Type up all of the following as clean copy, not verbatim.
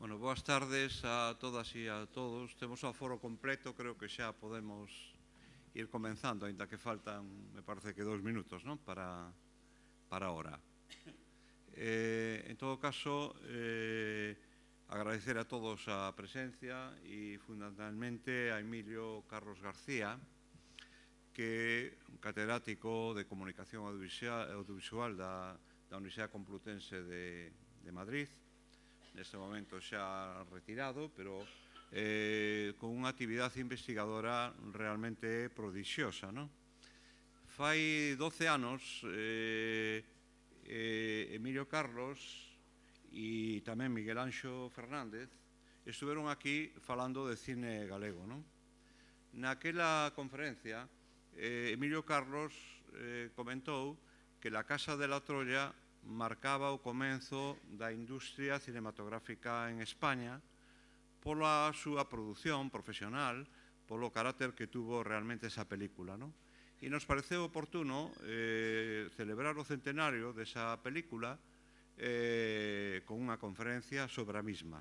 Bueno, boas tardes a todas e a todos. Temos o aforo completo, creo que xa podemos ir comenzando, ainda que faltan, me parece que 2 minutos, non? Para a hora. En todo caso, agradecer a todos a presencia e fundamentalmente a Emilio Carlos García, que é un catedrático de Comunicación Audiovisual da Universidade Complutense de Madrid, neste momento xa retirado, pero con unha actividade investigadora realmente prodixiosa, non? Fai 12 anos, Emilio Carlos e tamén Miguel Anxo Fernández estuveron aquí falando de cine galego, non? Naquela conferencia, Emilio Carlos comentou que La Casa de la Troya marcaba o comenzo da industria cinematográfica en España pola súa produción profesional, polo carácter que tuvo realmente esa película, non? E nos pareceu oportuno celebrar o centenario desa película con unha conferencia sobre a mesma.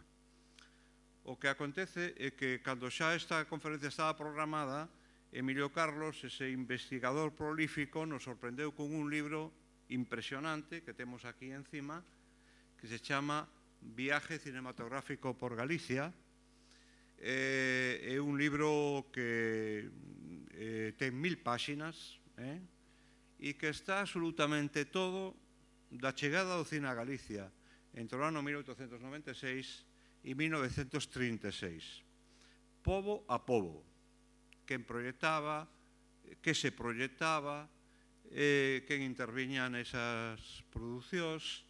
O que acontece é que, cando xa esta conferencia estaba programada, Emilio Carlos, ese investigador prolífico, nos sorprendeu con un libro impresionante que temos aquí encima, que se chama Viaje cinematográfico por Galicia. É un libro que ten 1000 páxinas e que está absolutamente todo da chegada do cine a Galicia entre o ano 1896 e 1936. Pobo a pobo. Quen proyectaba, que se proyectaba, quen interviña nesas producións.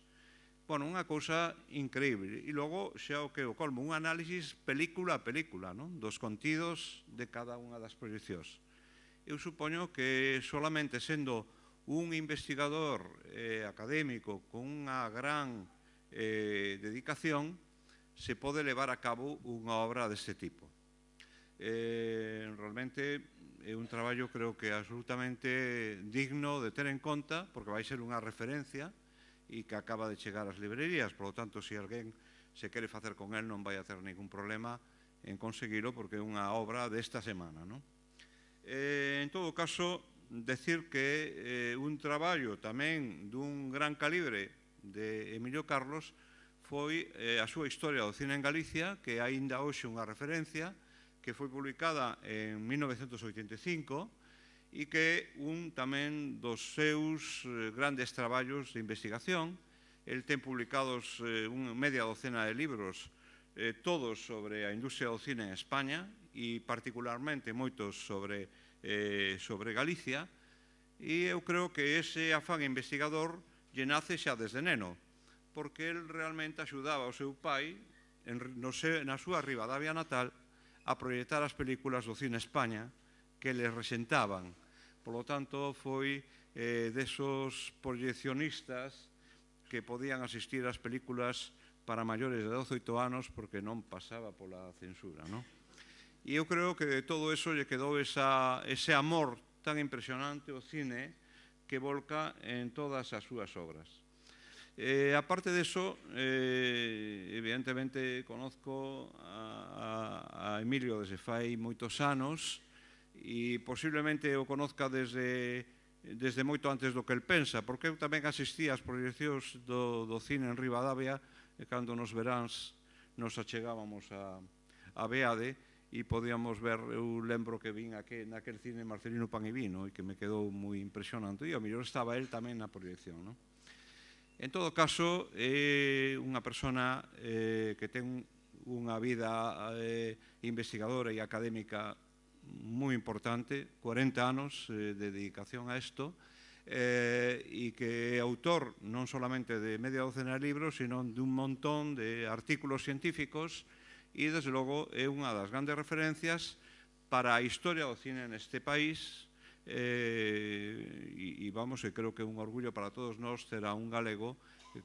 Bueno, unha cousa increíble. E logo, xa o que o colmo, un análisis película a película, non? Dos contidos de cada unha das proyeccións. Eu supoño que solamente sendo un investigador académico con unha gran dedicación se pode levar a cabo unha obra deste tipo. Realmente é un traballo, creo que absolutamente digno de ter en conta, porque vai ser unha referencia e que acaba de chegar ás librerías. Por lo tanto, se alguén se quere facer con él, non vai a ter ningún problema en conseguilo, porque é unha obra desta semana, non? En todo caso, decir que un traballo tamén dun gran calibre de Emilio Carlos foi a súa historia do cine en Galicia, que é aínda hoxe unha referencia, que foi publicada en 1985 e que é un tamén dos seus grandes traballos de investigación. El ten publicados media docena de libros, todos sobre a industria do cine en España e particularmente moitos sobre Galicia, e eu creo que ese afán investigador lle nace xa desde neno, porque el realmente axudaba ao seu pai na súa Ribadavia natal a proyectar as películas do cine España que les resentaban. Por lo tanto, foi desos proyeccionistas que podían asistir ás películas para maiores de 18 anos porque non pasaba pola censura, non? E eu creo que de todo eso lle quedou ese amor tan impresionante ao cine que volca en todas as súas obras. Aparte de eso, evidentemente conozco a Emilio desde fai moitos anos e posiblemente o conozca desde moito antes do que el pensa, porque eu tamén asistí ás proyeccións do cine en Ribadavia cando nos veráns nos achegábamos a Beade e podíamos ver, eu lembro que vin naquel cine Marcelino Pan e Vino e que me quedou moi impresionante, e ao mellor estaba el tamén na proyección, non? En todo caso, é unha persona que ten unha vida investigadora e académica moi importante, 40 anos de dedicación a isto, e que é autor non solamente de media docena de libros, sino de un montón de artículos científicos e, desde logo, é unha das grandes referencias para a historia do cine neste país. E vamos, creo que é un orgullo para todos nós ter a un galego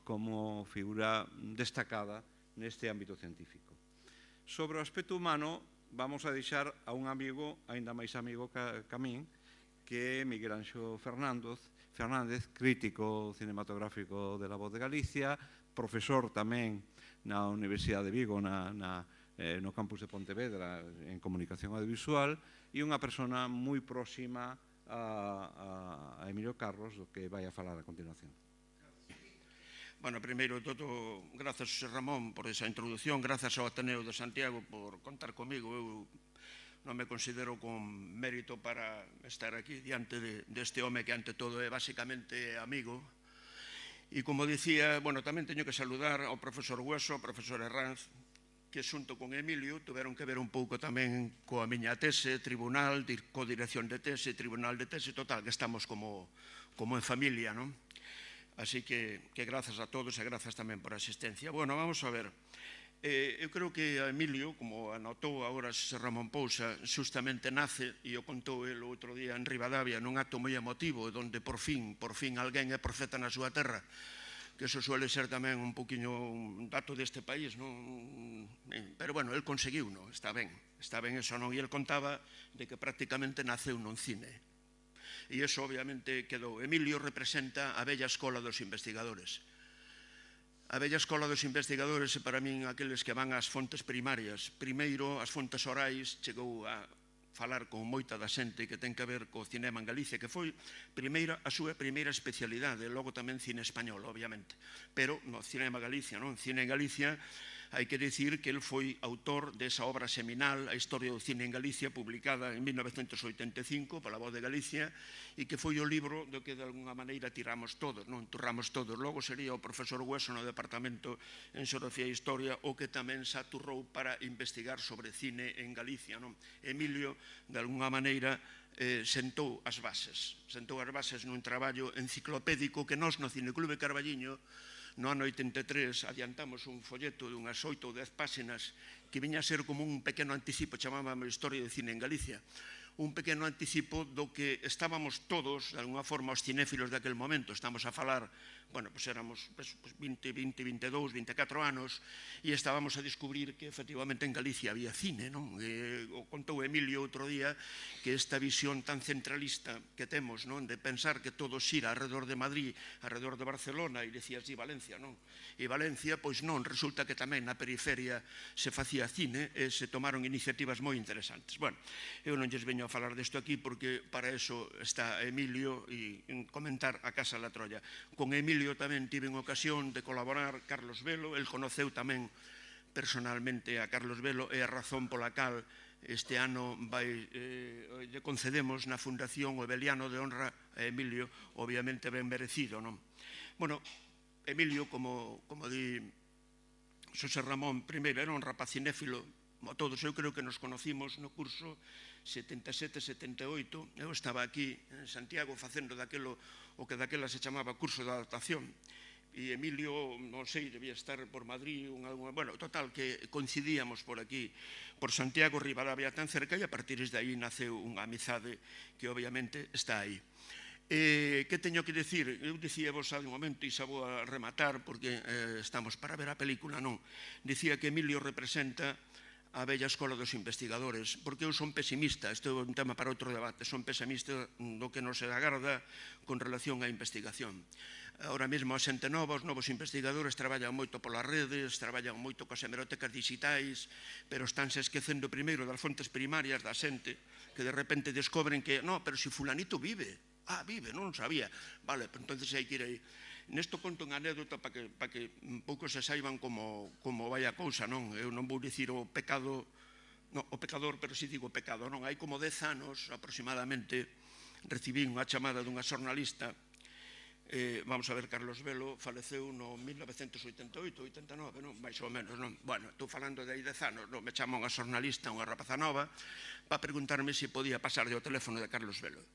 como figura destacada neste ámbito científico. Sobre o aspecto humano, vamos a deixar a un amigo, aínda máis amigo que a min, que é Miguel Anxo Fernández, crítico cinematográfico de La Voz de Galicia, profesor tamén na Universidade de Vigo, no campus de Pontevedra, en comunicación audiovisual, e unha persona moi próxima a Emilio Carlos, do que vai a falar a continuación. Bueno, primeiro de todo, grazas, José Ramón, por esa introducción, grazas ao Ateneo de Santiago por contar comigo. Eu non me considero con mérito para estar aquí diante deste home que ante todo é basicamente amigo. E como dicía, bueno, tamén teño que saludar ao profesor Hueso, ao profesor Herranz, que xunto con Emilio tuveron que ver un pouco tamén coa miña tese, tribunal, codirección de tese, tribunal de tese, total, que estamos como en familia, non? Así que grazas a todos e grazas tamén por a asistencia. Bueno, vamos a ver. Eu creo que a Emilio, como anotou agora Xosé Ramón Pousa, xustamente nace, e o contou el outro día en Ribadavia, nun acto moi emotivo, onde por fin alguén é profeta na súa terra, que eso suele ser tamén un poquinho un dato deste país, non? Pero bueno, el conseguiu, non? Está ben eso, non? E el contaba de que prácticamente naceu nun cine. E iso obviamente quedou. Emilio representa a vella escola dos investigadores. A vella escola dos investigadores é para min aqueles que van ás fontes primarias. Primeiro, as fontes orais, chegou a falar con moita da xente que ten que ver co cinema en Galicia, que foi a súa primeira especialidade, logo tamén cine español, obviamente. Pero no cinema Galicia, non? Cine en Galicia, hai que dicir que el foi autor desa obra seminal, A historia do cine en Galicia, publicada en 1985 pola Voz de Galicia, e que foi o libro do que de alguna maneira tiramos todos, non? Turramos todos. Logo sería o profesor Hueso no departamento en Xeografía e Historia o que tamén se aturrou para investigar sobre cine en Galicia, non? Emilio, de alguna maneira, sentou as bases nun traballo enciclopédico que nós no Cineclube Carballiño no ano 83 adiantamos un folleto de unhas 8 ou 10 páxinas que viña a ser como un pequeno anticipo, chamábamos Historia de cine en Galicia, un pequeno anticipo do que estábamos todos, de alguna forma, os cinéfilos daquel momento. Estamos a falar, bueno, pues éramos 20, 22, 24 anos e estábamos a descubrir que efectivamente en Galicia había cine, non? O contou Emilio outro día que esta visión tan centralista que temos, non? De pensar que todo xira alrededor de Madrid, alrededor de Barcelona, e decías, e Valencia, non? E Valencia, pois non, resulta que tamén na periferia se facía cine e se tomaron iniciativas moi interesantes. Bueno, eu non lles veño a falar desto aquí porque para eso está Emilio e comentar a Casa da Troia. Con Emilio tamén tive ocasión de colaborar Carlos Velo, el conoceu tamén personalmente a Carlos Velo, e a razón pola cal este ano lle concedemos na Fundación o Ebeliano de Honra a Emilio, obviamente ben merecido, non? Bueno, Emilio, como di Xosé Ramón, primeiro era un rapaz cinéfilo, como todos, eu creo que nos conocimos no curso 77-78, eu estaba aquí en Santiago facendo o que daquela se chamaba curso de adaptación, e Emilio, non sei, debía estar por Madrid, bueno, total, que coincidíamos por aquí, por Santiago, Ribadavia tan cerca, e a partir de aí naceu unha amizade que obviamente está aí. Que teño que dicir? Eu dicía vos há un momento, e xa vou a rematar, porque estamos para ver a película, non? Dicía que Emilio representa a bella escola dos investigadores, porque eu son pesimista, isto é un tema para outro debate, son pesimista do que nos agarda con relación á investigación. Ahora mesmo a xente nova, os novos investigadores traballan moito polas redes, traballan moito coas hemerotecas digitais, pero estánse esquecendo primeiro das fontes primarias da xente, que de repente descobren que, no, pero se fulanito vive, vive, non sabía, vale, entón hai que ir aí. Nesto conto unha anécdota para que un pouco se saiban como vai a cousa, non? Eu non vou dicir o pecado, o pecador, pero si digo pecado, non? Hai como 10 anos aproximadamente recibí unha chamada dunha xornalista, vamos a ver, Carlos Velo faleceu no 1988, 89, non? Mais ou menos, non? Bueno, estou falando de aí 10 anos, non? Me chama unha xornalista, unha rapaza nova, para preguntarme se podía pasarlle o teléfono de Carlos Velo.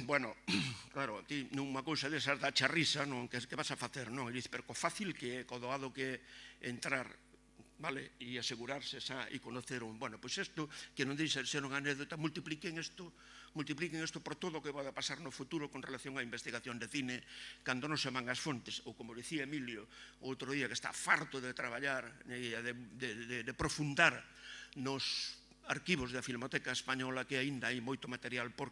Bueno, claro, aquí nunha cousa desas da charrisa, non? Que vas a facer, non? E dice, pero co fácil que é, co doado que é entrar, vale, e asegurarse xa e conocer un... Bueno, pois isto, que non deixa de ser unha anécdota, multipliquen isto por todo o que vai a pasar no futuro con relación á investigación de cine, cando non se van as fontes, ou como dicía Emilio outro día, que está farto de traballar e de profundar nos arquivos da Filmoteca Española, que aínda hai moito material por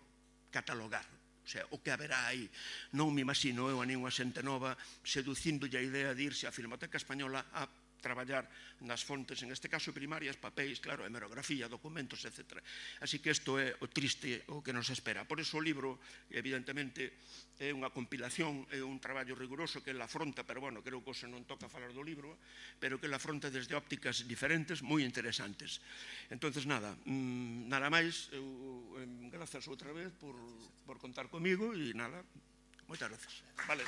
catalogar, o sea, o que haberá aí. Non me imagino eu a ninguna xente nova seducíndolle a idea de irse á Filmoteca Española a traballar nas fontes, en este caso primarias, papéis, claro, hemerografía, documentos, etc. Así que isto é o triste o que nos espera. Por iso o libro, evidentemente, é unha compilación, é un traballo riguroso que ele afronta, pero, bueno, creo que hoxe non toca falar do libro, pero que ele afronta desde ópticas diferentes, moi interesantes. Entonces, nada máis, grazas outra vez por contar comigo e nada, moitas grazas. Vale.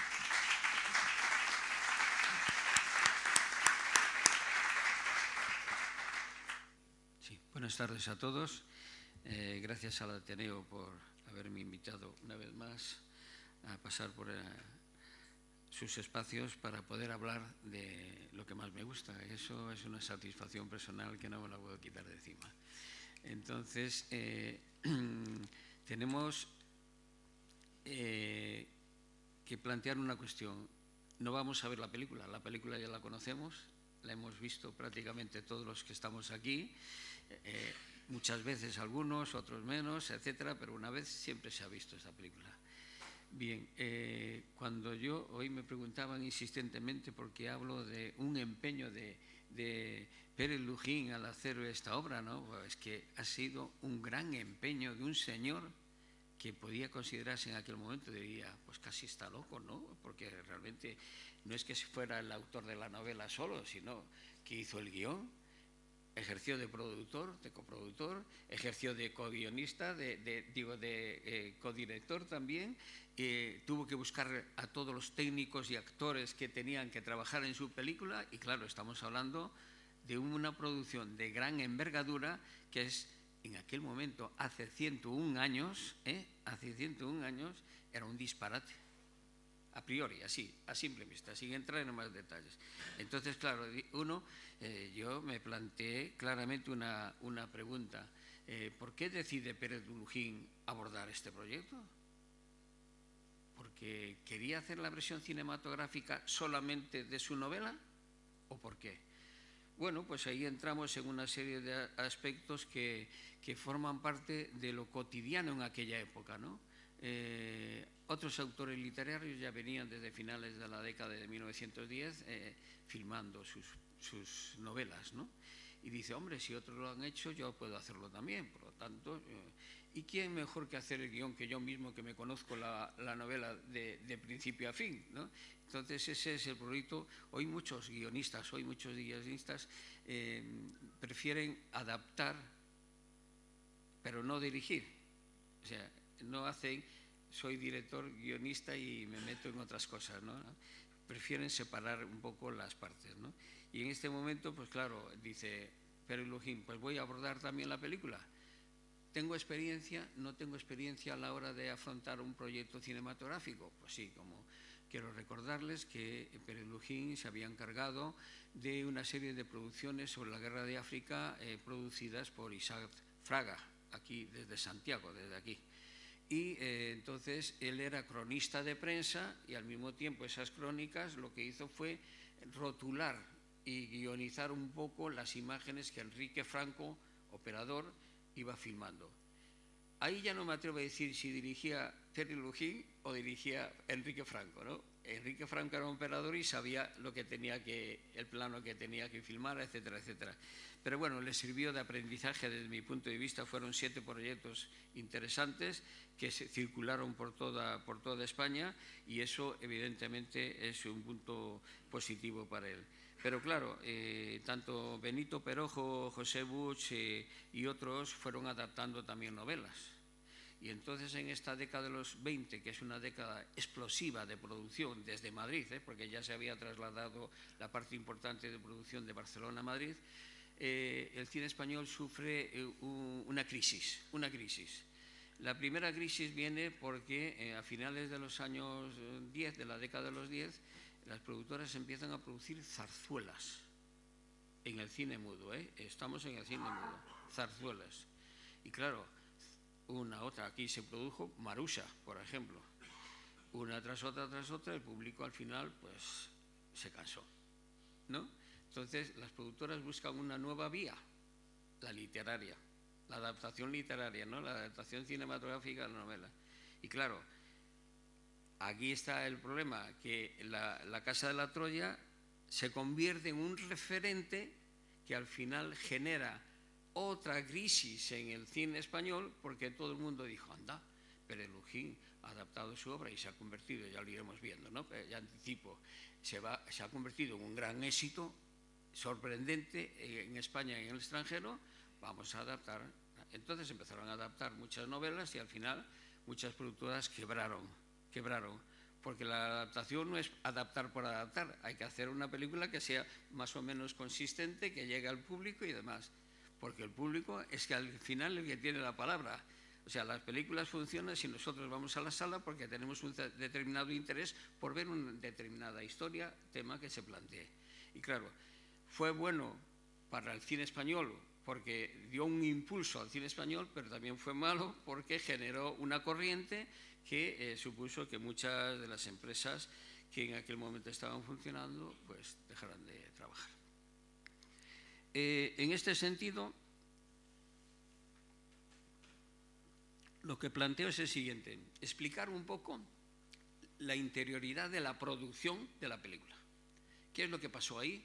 Sí, buenas tardes a todos. Gracias al Ateneo por haberme invitado una vez más a pasar por sus espacios para poder hablar de lo que más me gusta. Eso es una satisfacción personal que no me la puedo quitar de encima. Entonces, tenemos que plantear una cuestión. No vamos a ver la película ya la conocemos, la hemos visto prácticamente todos los que estamos aquí, muchas veces algunos, otros menos, etcétera, pero una vez siempre se ha visto esta película. Bien, cuando hoy me preguntaban insistentemente por qué hablo de un empeño de Pérez Lujín al hacer esta obra, ¿no? Pues que ha sido un gran empeño de un señor que podía considerarse en aquel momento, diría, pues casi está loco, ¿no? Porque realmente no es que fuera el autor de la novela solo, sino que hizo el guión, ejerció de productor, de coproductor, ejerció de co-guionista, de codirector también, tuvo que buscar a todos los técnicos y actores que tenían que trabajar en su película y claro, estamos hablando de una producción de gran envergadura que es, en aquel momento, hace 101 años, era un disparate. A priori, así, a simple vista, sin entrar en más detalles. Entonces, claro, yo me planteé claramente una pregunta. ¿Por qué decide Pérez Lujín abordar este proyecto? ¿Porque quería hacer la versión cinematográfica solamente de su novela? ¿O por qué? Bueno, pues ahí entramos en una serie de aspectos que forman parte de lo cotidiano en aquella época, ¿no? Otros autores literarios ya venían desde finales de la década de 1910 filmando sus novelas, ¿no? Y dice, hombre, si otros lo han hecho, yo puedo hacerlo también. Por lo tanto, ¿y quién mejor que hacer el guión que yo mismo, que me conozco la novela de principio a fin, ¿no? Entonces, ese es el proyecto. Hoy muchos guionistas prefieren adaptar, pero no dirigir. O sea, no hacen, soy director, guionista y me meto en otras cosas, ¿no? Prefieren separar un poco las partes, ¿no? Y en este momento, pues claro, dice Pérez Lujín, pues voy a abordar también la película. ¿Tengo experiencia? ¿No tengo experiencia a la hora de afrontar un proyecto cinematográfico? Pues sí, como quiero recordarles que Pérez Lujín se había encargado de una serie de producciones sobre la guerra de África producidas por Isaac Fraga, aquí desde Santiago, desde aquí. Y entonces él era cronista de prensa y al mismo tiempo esas crónicas lo que hizo fue rotular y guionizar un poco las imágenes que Enrique Franco, operador, iba filmando. Ahí ya no me atrevo a decir si dirigía Pérez Lujín o dirigía Enrique Franco, ¿no? Enrique Franco era un operador y sabía el plano que tenía que filmar, etcétera, etcétera. Pero bueno, le sirvió de aprendizaje desde mi punto de vista. Fueron 7 proyectos interesantes que se circularon por toda España y eso evidentemente es un punto positivo para él. Pero claro, tanto Benito Perojo, José Buch y otros fueron adaptando también novelas. Y entonces en esta década de los 20, que es una década explosiva de producción desde Madrid, porque ya se había trasladado la parte importante de producción de Barcelona a Madrid, el cine español sufre una crisis. La primera crisis viene porque a finales de los años 10, de la década de los 10, las productoras empiezan a producir zarzuelas en el cine mudo, estamos en el cine mudo, zarzuelas. Y claro, aquí se produjo Marusa, por ejemplo. Una tras otra, el público al final pues se cansó, ¿no? Entonces las productoras buscan una nueva vía, la literaria, la adaptación literaria, ¿no? La adaptación cinematográfica de la novela. Y claro, aquí está el problema, que la Casa de la Troya se convierte en un referente que al final genera otra crisis en el cine español, porque todo el mundo dijo, anda, Pérez Lujín ha adaptado su obra y se ha convertido, ya lo iremos viendo, ¿no? Ya anticipo, se ha convertido en un gran éxito, sorprendente en España y en el extranjero, vamos a adaptar. Entonces empezaron a adaptar muchas novelas y al final muchas productoras quebraron, porque la adaptación no es adaptar por adaptar, hay que hacer una película que sea más o menos consistente, que llegue al público y demás, porque el público es que al final el que tiene la palabra. O sea, las películas funcionan si nosotros vamos a la sala porque tenemos un determinado interés por ver una determinada historia, tema que se plantee. Y claro, fue bueno para el cine español porque dio un impulso al cine español, pero también fue malo porque generó una corriente que supuso que muchas de las empresas que en aquel momento estaban funcionando, pues dejaran de trabajar. En este sentido, lo que planteo es el siguiente, explicar un poco la interioridad de la producción de la película. ¿Qué es lo que pasó ahí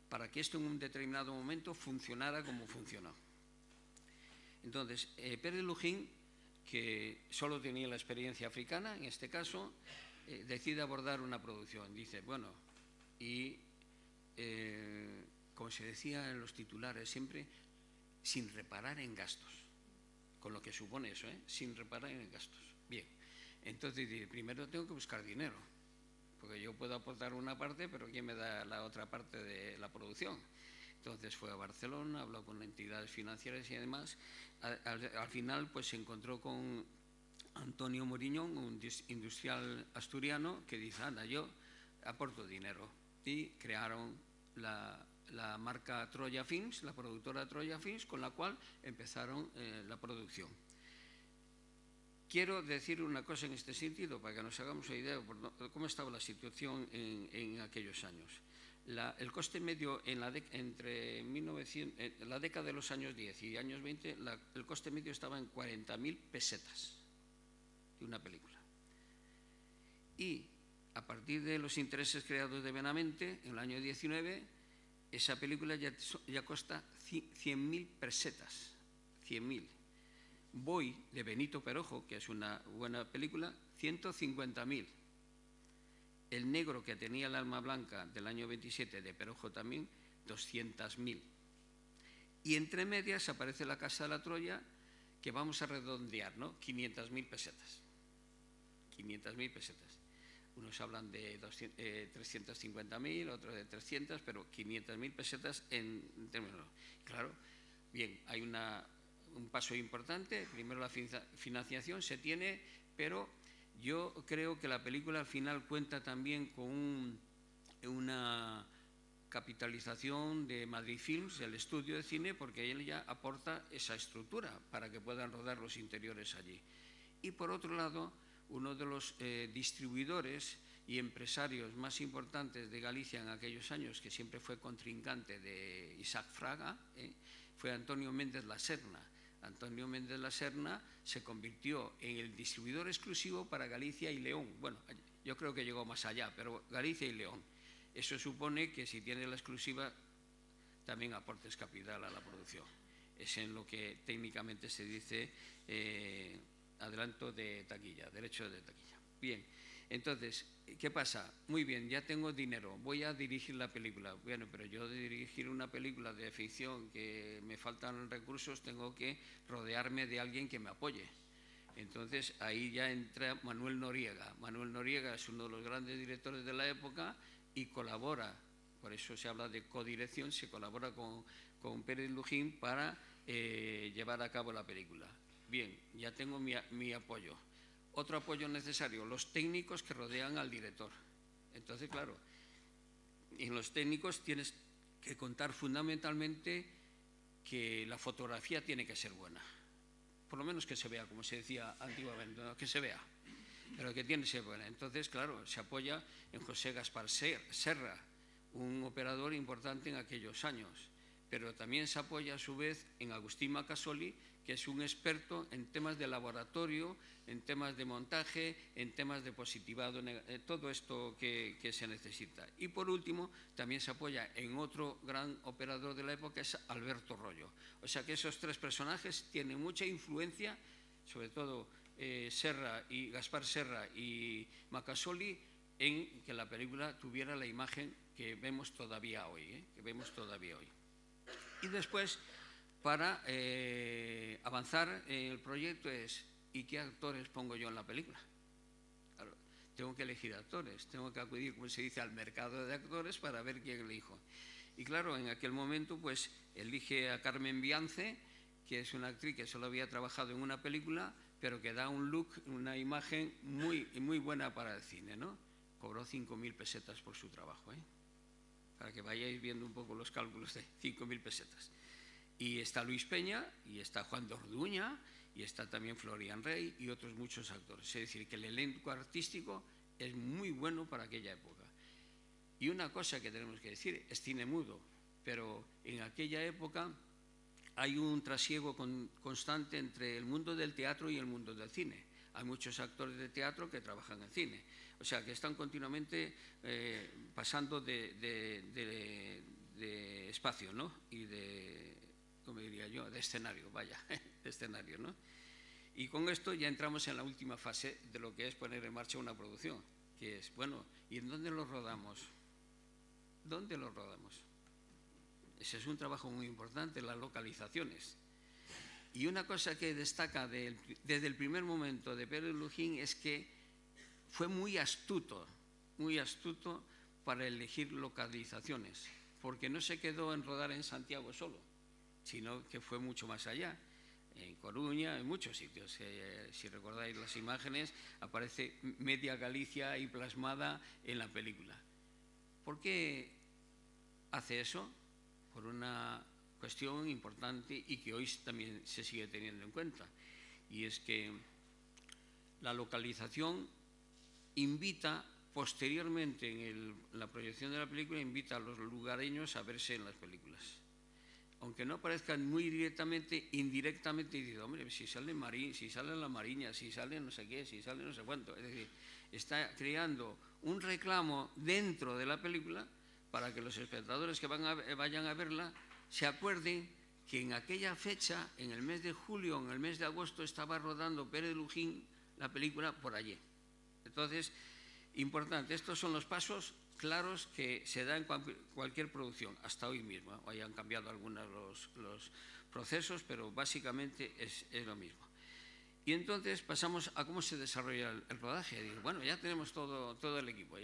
para que esto en un determinado momento funcionara como funcionó? Entonces, Pérez Lujín, que solo tenía la experiencia africana, en este caso, decide abordar una producción. Dice, bueno, y como se decía en los titulares siempre, sin reparar en gastos. Con lo que supone eso, sin reparar en gastos. Bien, entonces primero tengo que buscar dinero, porque yo puedo aportar una parte, pero ¿quién me da la otra parte de la producción? Entonces fue a Barcelona, habló con entidades financieras y además, al final pues se encontró con Antonio Moriñón, un industrial asturiano, que dice, anda, yo aporto dinero. Y crearon la marca Troya Films, la productora Troya Films, con la cual empezaron la producción. Quiero decir una cosa en este sentido, para que nos hagamos una idea de cómo estaba la situación en aquellos años. El coste medio entre la década de los años 10 y años 20, el coste medio estaba en 40.000 pesetas de una película. Y a partir de los intereses creados de Benavente, en el año 19, esa película ya cuesta 100.000 pesetas, 100.000. Voy, de Benito Perojo, que es una buena película, 150.000. El negro, que tenía el alma blanca, del año 27, de Perojo también, 200.000. Y entre medias aparece La Casa de la Troya, que vamos a redondear, ¿no? 500.000 pesetas. 500.000 pesetas. Unos hablan de 350.000, otros de 300, pero 500.000 pesetas en términos. Claro, bien, hay un paso importante. Primero la financiación se tiene, pero yo creo que la película al final cuenta también con una capitalización de Madrid Films, el estudio de cine, porque él ya aporta esa estructura para que puedan rodar los interiores allí. Y por otro lado, uno de los distribuidores y empresarios más importantes de Galicia en aquellos años, que siempre fue contrincante de Isaac Fraga, fue Antonio Méndez La Serna. Antonio Méndez La Serna se convirtió en el distribuidor exclusivo para Galicia y León. Bueno, yo creo que llegó más allá, pero Galicia y León. Eso supone que si tienes la exclusiva, también aportes capital a la producción. Es en lo que técnicamente se dice adelanto de taquilla, derecho de taquilla. Bien, entonces, ¿qué pasa? Muy bien, ya tengo dinero, voy a dirigir la película. Bueno, pero yo de dirigir una película de ficción que me faltan recursos, tengo que rodearme de alguien que me apoye. Entonces, ahí ya entra Manuel Noriega. Manuel Noriega es uno de los grandes directores de la época y colabora, por eso se habla de codirección, se colabora con Pérez Lujín para llevar a cabo la película. Bien, ya tengo mi apoyo. Otro apoyo necesario, los técnicos que rodean al director. Entonces, claro, en los técnicos tienes que contar fundamentalmente que la fotografía tiene que ser buena. Por lo menos que se vea, como se decía antiguamente, ¿no? Que se vea, pero que tiene que ser buena. Entonces, claro, se apoya en José Gaspar Serra, un operador importante en aquellos años. pero también se apoya a su vez en Agustín Macasoli, que es un experto en temas de laboratorio, en temas de montaje, en temas de positivado, todo esto que se necesita. Y por último, también se apoya en otro gran operador de la época, es Alberto Rollo. O sea que esos tres personajes tienen mucha influencia, sobre todo Gaspar Serra y Macasoli, en que la película tuviera la imagen que vemos todavía hoy, Y después, para avanzar en el proyecto ¿y qué actores pongo yo en la película? Claro, tengo que elegir actores, tengo que acudir, como se dice, al mercado de actores para ver quién elijo. Y claro, en aquel momento pues elige a Carmen Biance, que es una actriz que solo había trabajado en una película, pero que da un look, una imagen muy buena para el cine, ¿no? Cobró 5.000 pesetas por su trabajo, para que vayáis viendo un poco los cálculos de 5.000 pesetas. Y está Luis Peña, y está Juan de Orduña, y está también Florian Rey y otros muchos actores. Es decir, que el elenco artístico es muy bueno para aquella época. Y una cosa que tenemos que decir, es cine mudo, pero en aquella época hay un trasiego constante entre el mundo del teatro y el mundo del cine. Hay muchos actores de teatro que trabajan en cine. O sea, que están continuamente pasando de espacio, ¿no? Y ¿cómo diría yo? De escenario, vaya, de escenario, ¿no? Y con esto ya entramos en la última fase de lo que es poner en marcha una producción, que es, bueno, ¿y en dónde lo rodamos? ¿Dónde lo rodamos? Ese es un trabajo muy importante, las localizaciones. Y una cosa que destaca desde el primer momento de Pérez Lujín es que fue muy astuto para elegir localizaciones, porque no se quedó en rodar en Santiago solo, sino que fue mucho más allá, en Coruña, en muchos sitios. Si recordáis las imágenes, aparece media Galicia ahí plasmada en la película. ¿Por qué hace eso? Por una cuestión importante y que hoy también se sigue teniendo en cuenta, y es que la localización invita posteriormente en la proyección de la película, invita a los lugareños a verse en las películas. Aunque no parezcan muy directamente, indirectamente dice, hombre, si sale Marín, si sale La Mariña, si sale no sé qué, si sale no sé cuánto. Es decir, está creando un reclamo dentro de la película para que los espectadores que vayan a verla se acuerden que en aquella fecha, en el mes de julio, en el mes de agosto, estaba rodando Pérez Lujín la película por allí. Entonces, importante, estos son los pasos claros que se dan en cualquier producción, hasta hoy mismo. Hoy han cambiado algunos los procesos, pero básicamente es lo mismo. Y entonces pasamos a cómo se desarrolla el rodaje. Digo, bueno, ya tenemos todo el equipo,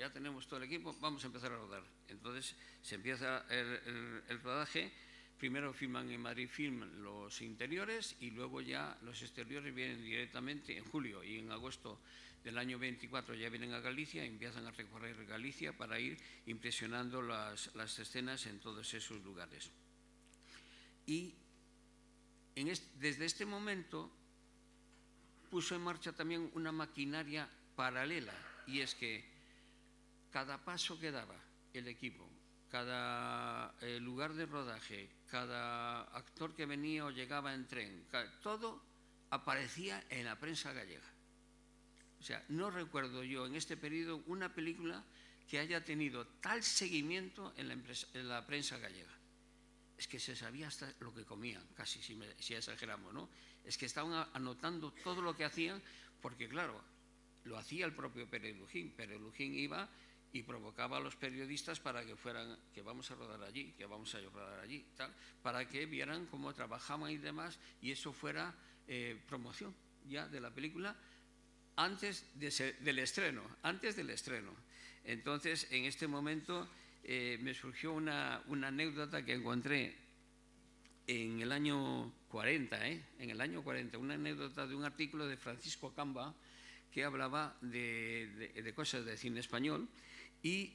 vamos a empezar a rodar. Entonces se empieza el rodaje. Primero filman en Madrid Film los interiores y luego ya los exteriores vienen directamente en julio, y en agosto del año 24 ya vienen a Galicia y empiezan a recorrer Galicia para ir impresionando las escenas en todos esos lugares. Y desde este momento puso en marcha también una maquinaria paralela, y es que cada paso que daba el equipo, cada lugar de rodaje, cada actor que venía o llegaba en tren, todo aparecía en la prensa gallega. O sea, no recuerdo yo en este periodo una película que haya tenido tal seguimiento en la prensa gallega. Es que se sabía hasta lo que comían, casi, si exageramos, ¿no? Es que estaban anotando todo lo que hacían, porque claro, lo hacía el propio Pérez Lujín. Pérez Lujín iba y provocaba a los periodistas para que fueran, que vamos a rodar allí, que vamos a rodar allí, tal, para que vieran cómo trabajaban y demás, y eso fuera promoción ya de la película antes del estreno. Entonces, en este momento me surgió una anécdota que encontré en el año 40, una anécdota de un artículo de Francisco Camba que hablaba de cosas de cine español, y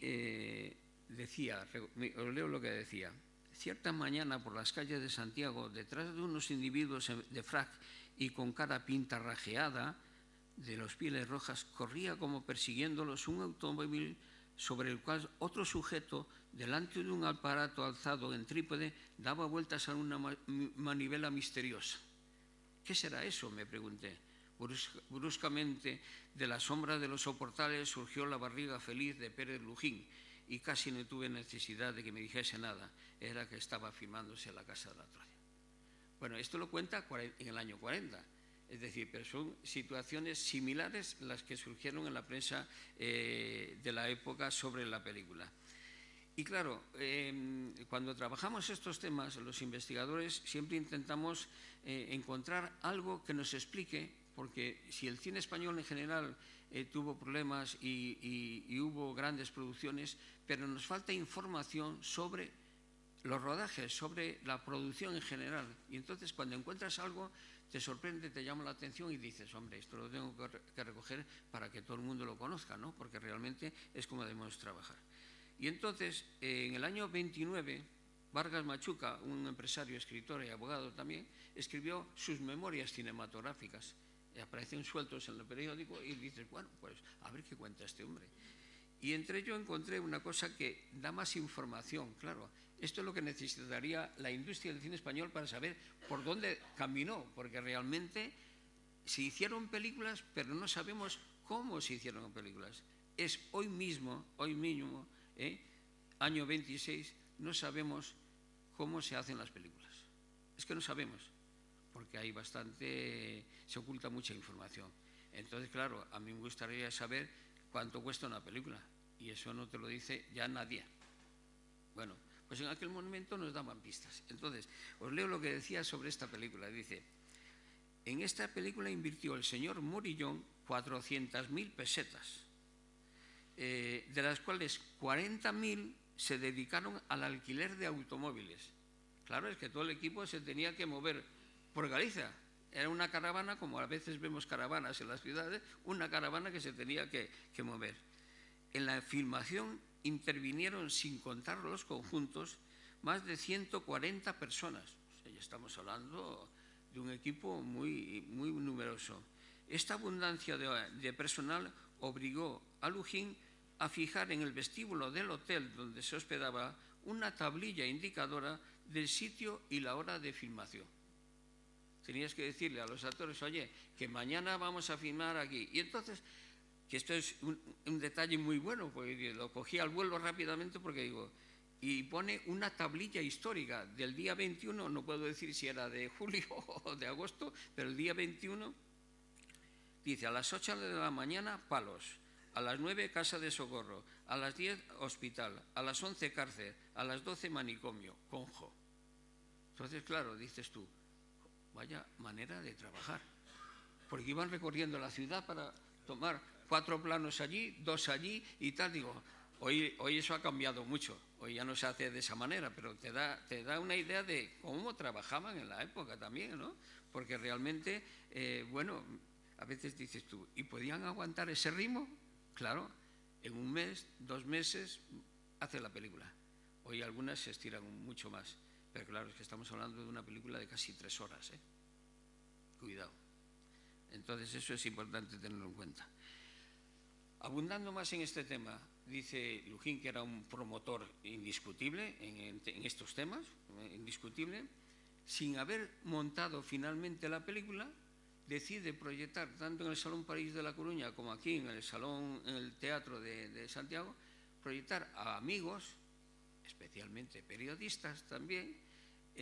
decía, os leo lo que decía: cierta mañana por las calles de Santiago, detrás de unos individuos de frac y con cara pintarrajeada, de los pieles rojas, corría como persiguiéndolos un automóvil sobre el cual otro sujeto delante de un aparato alzado en trípode, daba vueltas a una manivela misteriosa. ¿Qué será eso?, me pregunté. Bruscamente, de la sombra de los soportales surgió la barriga feliz de Pérez Lujín y casi no tuve necesidad de que me dijese nada. Era que estaba filmándose La Casa de la Troya. Bueno, esto lo cuenta en el año 40. Es decir, pero son situaciones similares las que surgieron en la prensa de la época sobre la película. Y claro, cuando trabajamos estos temas, los investigadores siempre intentamos encontrar algo que nos explique, porque si el cine español en general tuvo problemas y hubo grandes producciones, pero nos falta información sobre los rodajes, sobre la producción en general. Y entonces cuando encuentras algo, te sorprende, te llama la atención y dices, hombre, esto lo tengo que recoger para que todo el mundo lo conozca, ¿no? Porque realmente es como debemos trabajar. Y entonces, en el año 29, Vargas Machuca, un empresario, escritor y abogado también, escribió sus memorias cinematográficas. Aparecen sueltos en el periódico y dices, bueno, pues a ver qué cuenta este hombre. Y entre ello encontré una cosa que da más información, claro. Esto es lo que necesitaría la industria del cine español para saber por dónde caminó, porque realmente se hicieron películas, pero no sabemos cómo se hicieron películas. Es hoy mismo, año 26, no sabemos cómo se hacen las películas. Es que no sabemos, porque hay bastante, se oculta mucha información. Entonces, claro, a mí me gustaría saber cuánto cuesta una película, y eso no te lo dice ya nadie. Bueno, pues en aquel momento nos daban pistas. Entonces, os leo lo que decía sobre esta película. Dice, en esta película invirtió el señor Morillón 400.000 pesetas, de las cuales 40.000 se dedicaron al alquiler de automóviles. Claro, es que todo el equipo se tenía que mover por Galicia. Era una caravana, como a veces vemos caravanas en las ciudades, una caravana que se tenía que mover. En la filmación intervinieron, sin contar los conjuntos, más de 140 personas. O sea, ya estamos hablando de un equipo muy, muy numeroso. Esta abundancia de personal obligó a Lujín a fijar en el vestíbulo del hotel donde se hospedaba una tablilla indicadora del sitio y la hora de filmación. Tenías que decirle a los actores, oye, que mañana vamos a filmar aquí. Y entonces, que esto es un detalle muy bueno, porque lo cogí al vuelo rápidamente porque digo, y pone una tablilla histórica del día 21, no puedo decir si era de julio o de agosto, pero el día 21 dice, a las 8 de la mañana, Palos, a las 9, Casa de Socorro, a las 10, Hospital, a las 11, Cárcel, a las 12, Manicomio, Conjo. Entonces, claro, dices tú, vaya manera de trabajar, porque iban recorriendo la ciudad para tomar 4 planos allí, 2 allí y tal. Digo, hoy eso ha cambiado mucho, hoy ya no se hace de esa manera, pero te da una idea de cómo trabajaban en la época también, ¿no? Porque realmente, bueno, a veces dices tú, ¿y podían aguantar ese ritmo? Claro, en un mes, 2 meses, hace la película. Hoy algunas se estiran mucho más, pero claro, es que estamos hablando de una película de casi 3 horas, ¿eh? Cuidado. Entonces eso es importante tenerlo en cuenta. Abundando más en este tema, dice Lujín que era un promotor indiscutible en estos temas, indiscutible, sin haber montado finalmente la película, decide proyectar tanto en el Salón París de La Coruña como aquí en el Teatro de Santiago, proyectar a amigos, especialmente periodistas también,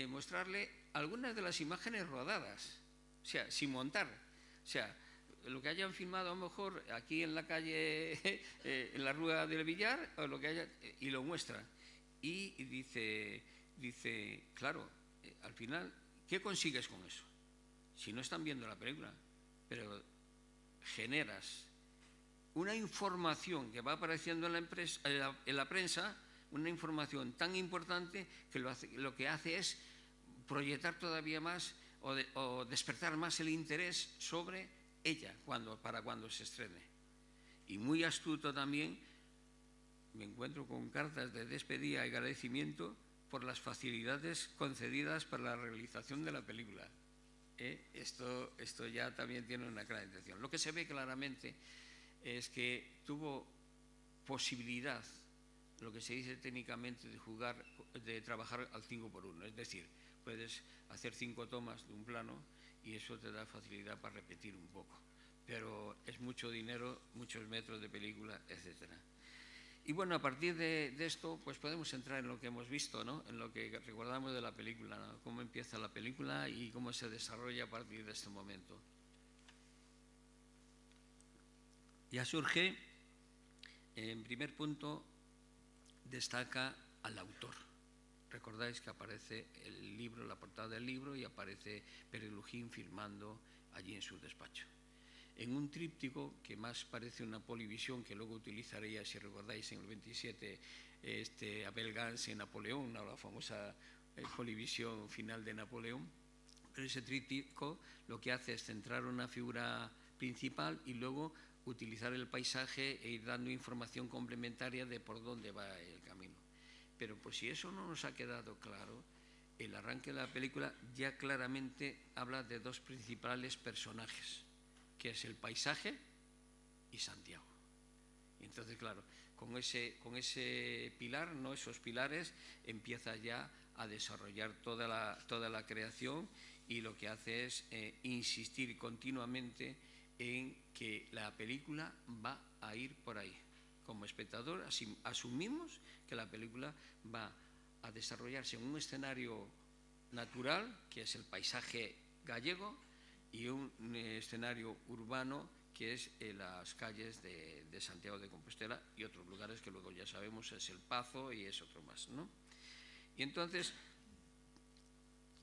mostrarle algunas de las imágenes rodadas, o sea, sin montar, o sea, lo que hayan filmado a lo mejor aquí en la calle, en la Rúa del Villar, o lo que haya, y lo muestra. Y dice, claro, al final, ¿qué consigues con eso? Si no están viendo la película, pero generas una información que va apareciendo en la prensa, una información tan importante que lo que hace es proyectar todavía más o despertar más el interés sobre ella para cuando se estrene. Y muy astuto también, me encuentro con cartas de despedida y agradecimiento por las facilidades concedidas para la realización de la película. Esto ya también tiene una clara intención. Lo que se ve claramente es que tuvo posibilidad lo que se dice técnicamente de trabajar al 5x1, es decir, puedes hacer 5 tomas de un plano y eso te da facilidad para repetir un poco, pero es mucho dinero, muchos metros de película, etcétera. Y bueno, a partir de esto, pues podemos entrar en lo que hemos visto, ¿no? En lo que recordamos de la película, ¿no? Cómo empieza la película y cómo se desarrolla a partir de este momento. Ya surge, en primer punto, destaca al autor. Recordáis que aparece el libro, la portada del libro, y aparece Pérez Lujín firmando allí en su despacho. En un tríptico que más parece una polivisión, que luego utilizaría, si recordáis, en el 27, Abel Gance en Napoleón, la famosa polivisión final de Napoleón. Pero ese tríptico lo que hace es centrar una figura principal y luego utilizar el paisaje e ir dando información complementaria de por dónde va el camino. Pero pues si eso no nos ha quedado claro, el arranque de la película ya claramente habla de dos principales personajes, que es el paisaje y Santiago. Y entonces, claro, con ese pilar, ¿no? Esos pilares, empieza ya a desarrollar toda la creación, y lo que hace es insistir continuamente en que la película va a ir por ahí. Como espectador asumimos que la película va a desarrollarse en un escenario natural, que es el paisaje gallego, y un escenario urbano, que es las calles de Santiago de Compostela y otros lugares que luego ya sabemos es El Pazo y es otro más, ¿no? Y entonces,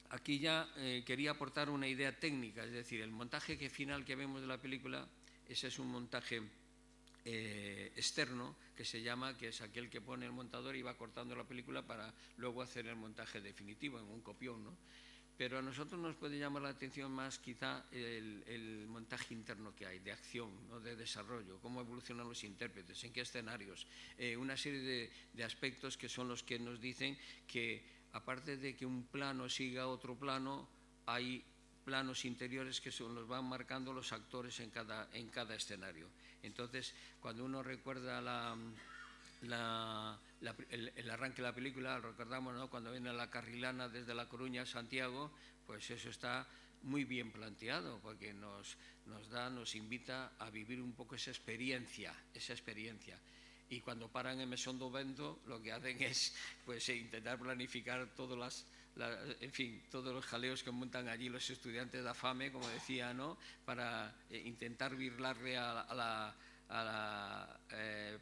aquí ya quería aportar una idea técnica, es decir, el montaje final que vemos de la película, ese es un montaje externo, que se llama, que es aquel que pone el montador y va cortando la película para luego hacer el montaje definitivo en un copión, ¿no? Pero a nosotros nos puede llamar la atención más quizá el montaje interno que hay, de acción, ¿no? De desarrollo, cómo evolucionan los intérpretes, en qué escenarios, una serie de aspectos que son los que nos dicen que, aparte de que un plano siga otro plano, hay planos interiores que los van marcando los actores en cada escenario. Entonces, cuando uno recuerda el arranque de la película, recordamos, ¿no? Cuando viene la carrilana desde La Coruña a Santiago, pues eso está muy bien planteado, porque nos invita a vivir un poco esa experiencia. Y cuando paran en Mesón do Vento, lo que hacen es pues intentar planificar todos los jaleos que montan allí los estudiantes da FAME, como decía, ¿no? Para intentar virlarle a la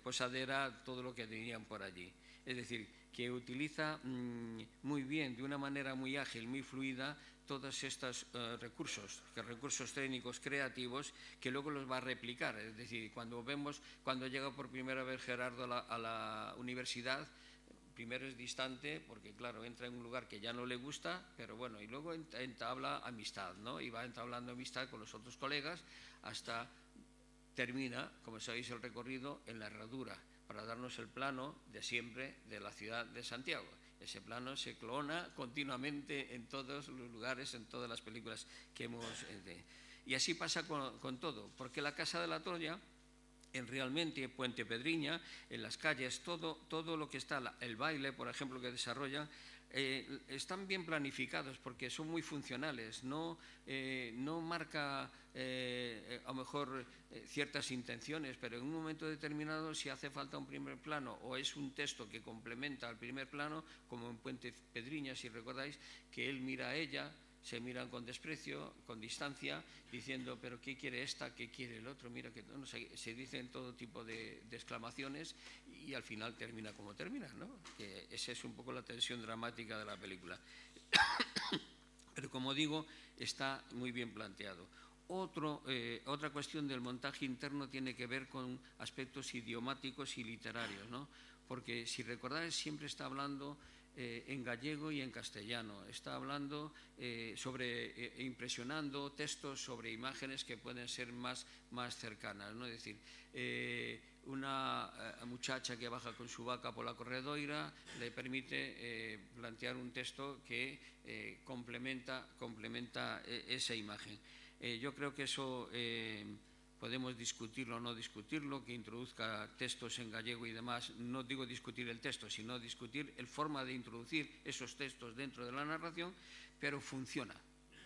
posadera todo lo que tenían por allí. Es decir, que utiliza muy bien, de una manera muy ágil, muy fluida, todos estos recursos técnicos creativos, que luego los va a replicar. Es decir, cuando llega por primera vez Gerardo a la universidad, primero es distante, porque claro, entra en un lugar que ya no le gusta, pero bueno, y luego entabla amistad, ¿no? Y va entablando amistad con los otros colegas hasta termina, como sabéis, el recorrido en la Herradura, para darnos el plano de siempre de la ciudad de Santiago. Ese plano se clona continuamente en todos los lugares, en todas las películas que hemos... y así pasa con todo, porque la Casa de la Troya, realmente Puente Pedriña, en las calles, todo lo que está, el baile, por ejemplo, que desarrolla, están bien planificados porque son muy funcionales, no marca a lo mejor ciertas intenciones, pero en un momento determinado, si hace falta un primer plano o es un texto que complementa al primer plano, como en Puente Pedriña, si recordáis, que él mira a ella, se miran con desprecio, con distancia, diciendo, pero ¿qué quiere esta? ¿Qué quiere el otro? Mira, que no, se dicen todo tipo de exclamaciones, y al final termina como termina, ¿no? Que esa es un poco la tensión dramática de la película. Pero como digo, está muy bien planteado. Otra cuestión del montaje interno tiene que ver con aspectos idiomáticos y literarios, ¿no? Porque si recordáis, siempre está hablando en gallego y en castellano, está hablando impresionando textos sobre imágenes que pueden ser más cercanas, ¿no? Es decir, una muchacha que baja con su vaca por la corredoira le permite plantear un texto que complementa esa imagen. Yo creo que eso podemos discutirlo o no discutirlo, que introduzca textos en gallego y demás. No digo discutir el texto, sino discutir la forma de introducir esos textos dentro de la narración, pero funciona.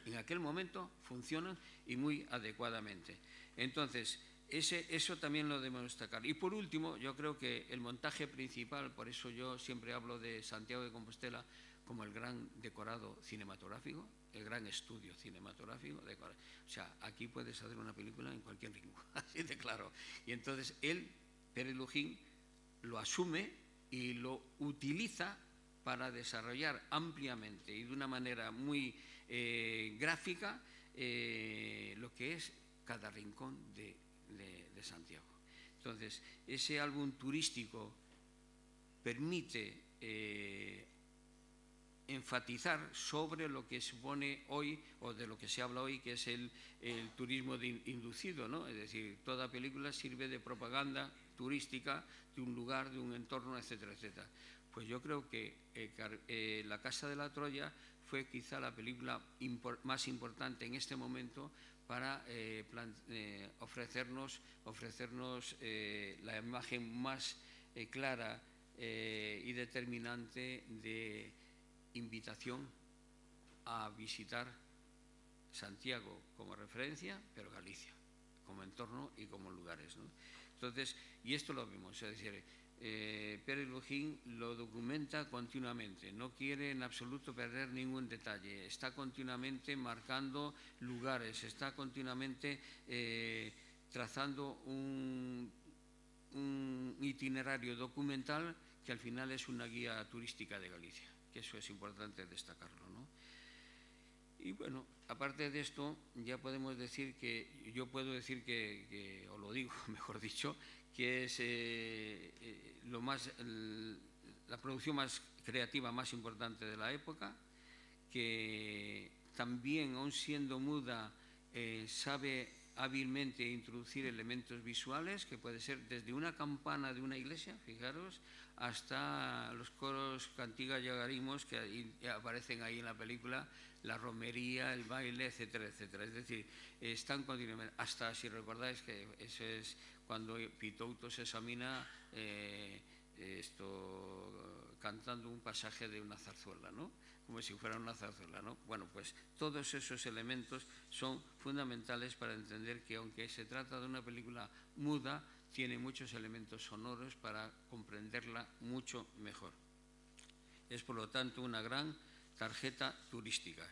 En aquel momento funcionan y muy adecuadamente. Entonces, eso también lo debemos destacar. Y por último, yo creo que el montaje principal, por eso yo siempre hablo de Santiago de Compostela como el gran decorado cinematográfico, el gran estudio cinematográfico. O sea, aquí puedes hacer una película en cualquier lengua, así de claro. Y entonces él, Pérez Lujín, lo asume y lo utiliza para desarrollar ampliamente y de una manera muy gráfica lo que es cada rincón de Santiago. Entonces, ese álbum turístico permite enfatizar sobre lo que supone hoy, o de lo que se habla hoy, que es el turismo inducido, ¿no? Es decir, toda película sirve de propaganda turística de un lugar, de un entorno, etcétera, etcétera. Pues yo creo que La Casa de la Troya fue quizá la película más importante en este momento para ofrecernos la imagen más clara y determinante de invitación a visitar Santiago como referencia, pero Galicia como entorno y como lugares, ¿no? Entonces, y esto lo vemos, es decir, Pérez Lujín lo documenta continuamente, no quiere en absoluto perder ningún detalle, está continuamente marcando lugares, está continuamente trazando un itinerario documental que al final es una guía turística de Galicia, que eso es importante destacarlo, ¿no? Y bueno, aparte de esto, ya podemos decir que, yo puedo decir que o lo digo, mejor dicho, que es la producción más creativa, más importante de la época, que también, aun siendo muda, sabe hábilmente introducir elementos visuales, que puede ser desde una campana de una iglesia, fijaros, hasta los coros cantigas y agarimos que aparecen ahí en la película, la romería, el baile, etcétera, etcétera. Es decir, están continuamente, hasta si recordáis que eso es cuando Pitouto se examina cantando un pasaje de una zarzuela, ¿no? Como si fuera una zarzuela, ¿no? Bueno, pues todos esos elementos son fundamentales para entender que, aunque se trata de una película muda, tiene muchos elementos sonoros para comprenderla mucho mejor. Es, por lo tanto, una gran tarjeta turística.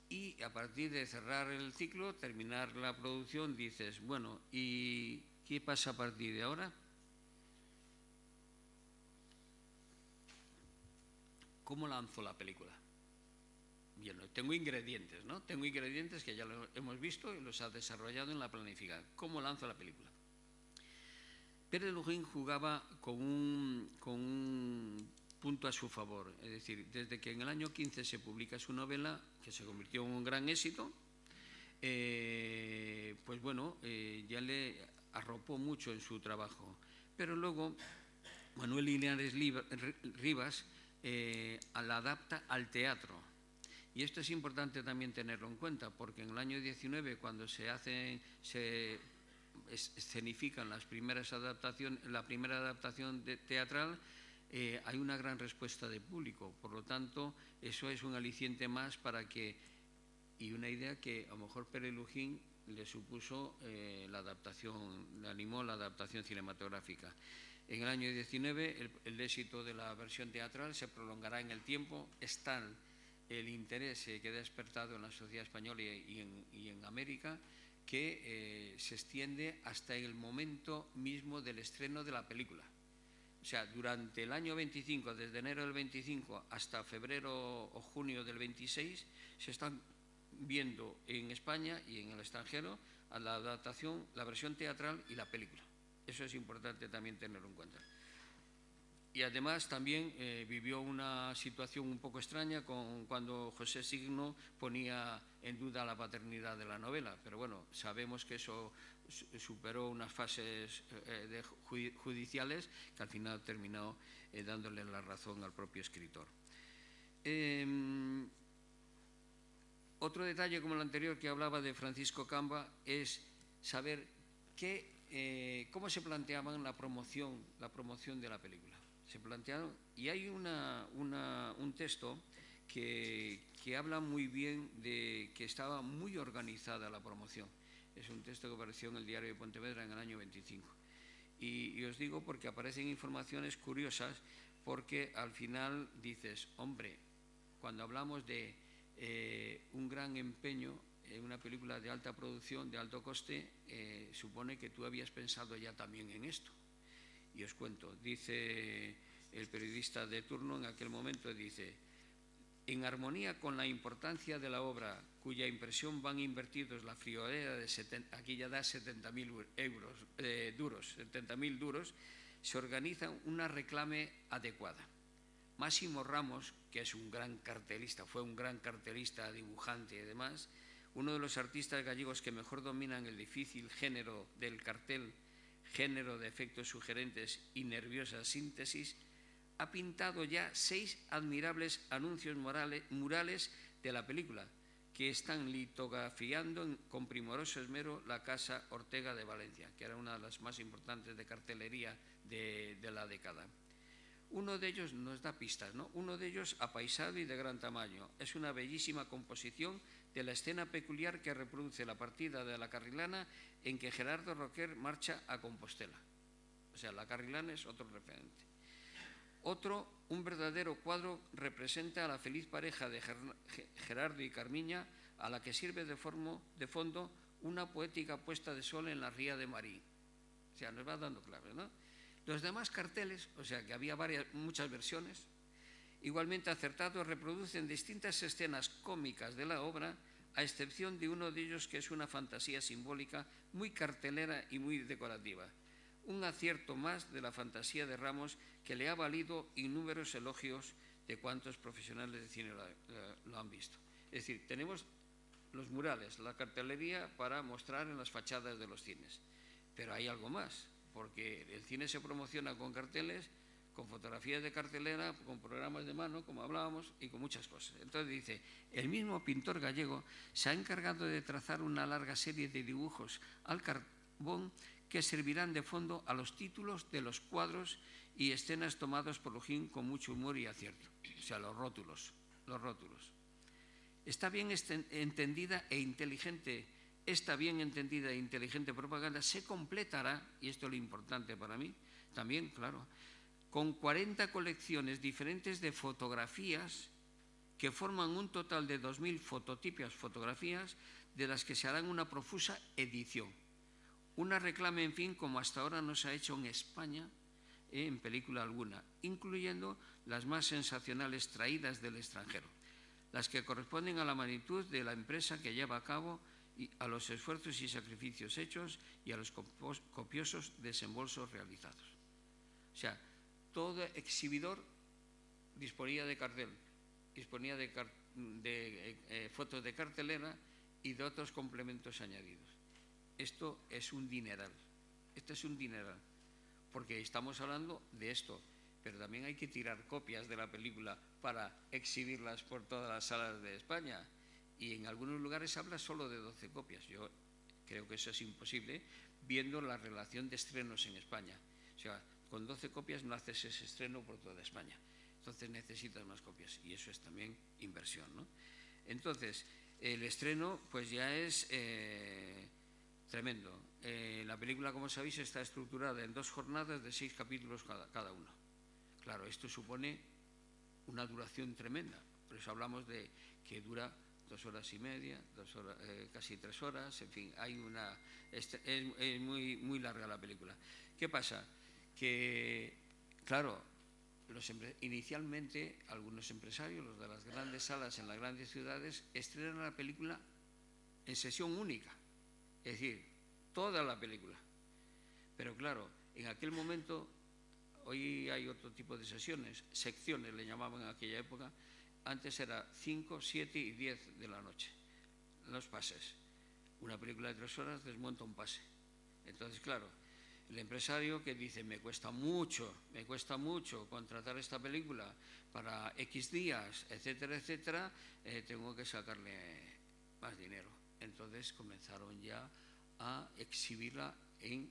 Y a partir de cerrar el ciclo, terminar la producción, dices, bueno, ¿y qué pasa a partir de ahora? ¿Cómo lanzo la película? Bien, tengo ingredientes, ¿no? Tengo ingredientes que ya los hemos visto y los ha desarrollado en la planificación. ¿Cómo lanzo la película? Pérez Lujín jugaba con un punto a su favor, es decir, desde que en el año 15 se publica su novela, que se convirtió en un gran éxito, pues bueno, ya le arropó mucho en su trabajo. Pero luego Manuel Linares Rivas la adapta al teatro. Y esto es importante también tenerlo en cuenta, porque en el año 19, cuando se escenifican la primera adaptación teatral, hay una gran respuesta de público. Por lo tanto, eso es un aliciente más para que, y una idea que a lo mejor Pérez Lujín le supuso la adaptación, le animó la adaptación cinematográfica. En el año 19, el éxito de la versión teatral se prolongará en el tiempo. Es tal el interés que ha despertado en la sociedad española y en América, que se extiende hasta el momento mismo del estreno de la película. O sea, durante el año 25, desde enero del 25 hasta febrero o junio del 26, se están viendo en España y en el extranjero la adaptación, la versión teatral y la película. Eso es importante también tenerlo en cuenta. Y además también vivió una situación un poco extraña cuando José Signo ponía en duda la paternidad de la novela, pero bueno, sabemos que eso superó unas fases judiciales que al final terminó dándole la razón al propio escritor. Otro detalle como el anterior que hablaba de Francisco Camba es saber ¿cómo se planteaban la promoción de la película? Se plantearon, y hay un texto que habla muy bien de que estaba muy organizada la promoción. Es un texto que apareció en el Diario de Pontevedra en el año 25. Y os digo porque aparecen informaciones curiosas, porque al final dices, hombre, cuando hablamos de un gran empeño en una película de alta producción, de alto coste, supone que tú habías pensado ya también en esto. Y os cuento, dice el periodista de turno en aquel momento, dice: en armonía con la importancia de la obra, cuya impresión van invertidos la friolera de aquí ya da 70.000 duros, se organiza una reclame adecuada. Máximo Ramos, que es un gran cartelista, fue un gran cartelista, dibujante y demás, uno de los artistas gallegos que mejor dominan el difícil género del cartel, género de efectos sugerentes y nerviosas síntesis, ha pintado ya 6 admirables anuncios murales de la película, que están litografiando con primoroso esmero la Casa Ortega de Valencia, que era una de las más importantes de cartelería de la década. Uno de ellos nos da pistas, ¿no? Uno de ellos apaisado y de gran tamaño. Es una bellísima composición de la escena peculiar que reproduce la partida de la Carrilana en que Gerardo Roquer marcha a Compostela. O sea, la Carrilana es otro referente. Otro, un verdadero cuadro, representa a la feliz pareja de Gerardo y Carmiña, a la que sirve de fondo una poética puesta de sol en la ría de Marí. O sea, nos va dando claves, ¿no? Los demás carteles, o sea que había muchas versiones, igualmente acertados, reproducen distintas escenas cómicas de la obra, a excepción de uno de ellos que es una fantasía simbólica muy cartelera y muy decorativa. Un acierto más de la fantasía de Ramos que le ha valido innúmeros elogios de cuantos profesionales de cine lo han visto. Es decir, tenemos los murales, la cartelería para mostrar en las fachadas de los cines. Pero hay algo más, porque el cine se promociona con carteles, con fotografías de cartelera, con programas de mano, como hablábamos, y con muchas cosas. Entonces dice, el mismo pintor gallego se ha encargado de trazar una larga serie de dibujos al carbón que servirán de fondo a los títulos de los cuadros y escenas tomados por Lujín con mucho humor y acierto. O sea, los rótulos. Esta bien entendida e inteligente propaganda se completará, y esto es lo importante para mí, también, claro, con 40 colecciones diferentes de fotografías que forman un total de 2.000 fototipias, fotografías, de las que se harán una profusa edición. Una reclame, en fin, como hasta ahora no se ha hecho en España en película alguna, incluyendo las más sensacionales traídas del extranjero, las que corresponden a la magnitud de la empresa que lleva a cabo, y a los esfuerzos y sacrificios hechos y a los copiosos desembolsos realizados. O sea, todo exhibidor disponía de cartel, disponía de fotos de cartelera y de otros complementos añadidos. Esto es un dineral, porque estamos hablando de esto, pero también hay que tirar copias de la película para exhibirlas por todas las salas de España, y en algunos lugares habla solo de 12 copias. Yo creo que eso es imposible, viendo la relación de estrenos en España. O sea, con 12 copias no haces ese estreno por toda España, entonces necesitas más copias, y eso es también inversión, ¿no? Entonces, el estreno pues ya es tremendo. La película, como sabéis, está estructurada en 2 jornadas de 6 capítulos cada uno. Claro, esto supone una duración tremenda, por eso hablamos de que dura 2 horas y media, 2 horas, casi 3 horas, en fin, es muy larga la película. ¿Qué pasa? Que, claro, inicialmente algunos empresarios, los de las grandes salas en las grandes ciudades, estrenan la película en sesión única, es decir, toda la película. Pero claro, en aquel momento, hoy hay otro tipo de sesiones, secciones le llamaban en aquella época. Antes era 5, 7 y 10 de la noche, los pases. Una película de 3 horas desmonta un pase. Entonces, claro, el empresario que dice, me cuesta mucho contratar esta película para X días, etcétera, etcétera, tengo que sacarle más dinero. Entonces comenzaron ya a exhibirla en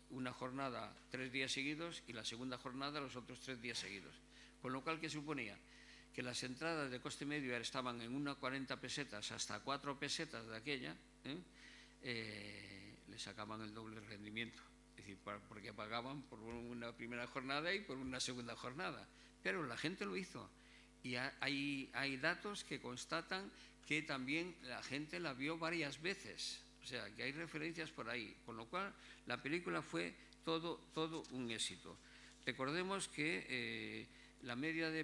una jornada 3 días seguidos y la segunda jornada los otros 3 días seguidos. Con lo cual, ¿qué suponía? Que las entradas de coste medio estaban en 1,40 pesetas hasta 4 pesetas de aquella, le sacaban el doble rendimiento. Es decir, porque pagaban por una primera jornada y por una segunda jornada. Pero la gente lo hizo. Y hay datos que constatan que también la gente la vio varias veces. O sea, que hay referencias por ahí. Con lo cual, la película fue todo un éxito. Recordemos que la media de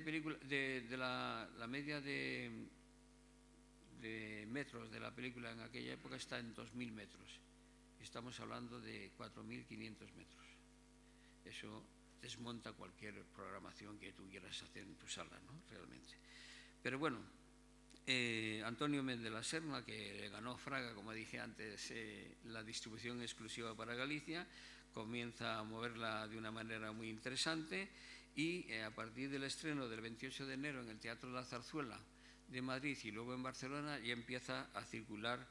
metros de la película en aquella época está en 2.000 metros. Estamos hablando de 4.500 metros. Eso desmonta cualquier programación que tú quieras hacer en tu sala, ¿no? Realmente. Pero bueno, Antonio Méndez la Serna, que ganó Fraga, como dije antes, la distribución exclusiva para Galicia, comienza a moverla de una manera muy interesante y a partir del estreno del 28 de enero en el Teatro La Zarzuela de Madrid y luego en Barcelona ya empieza a circular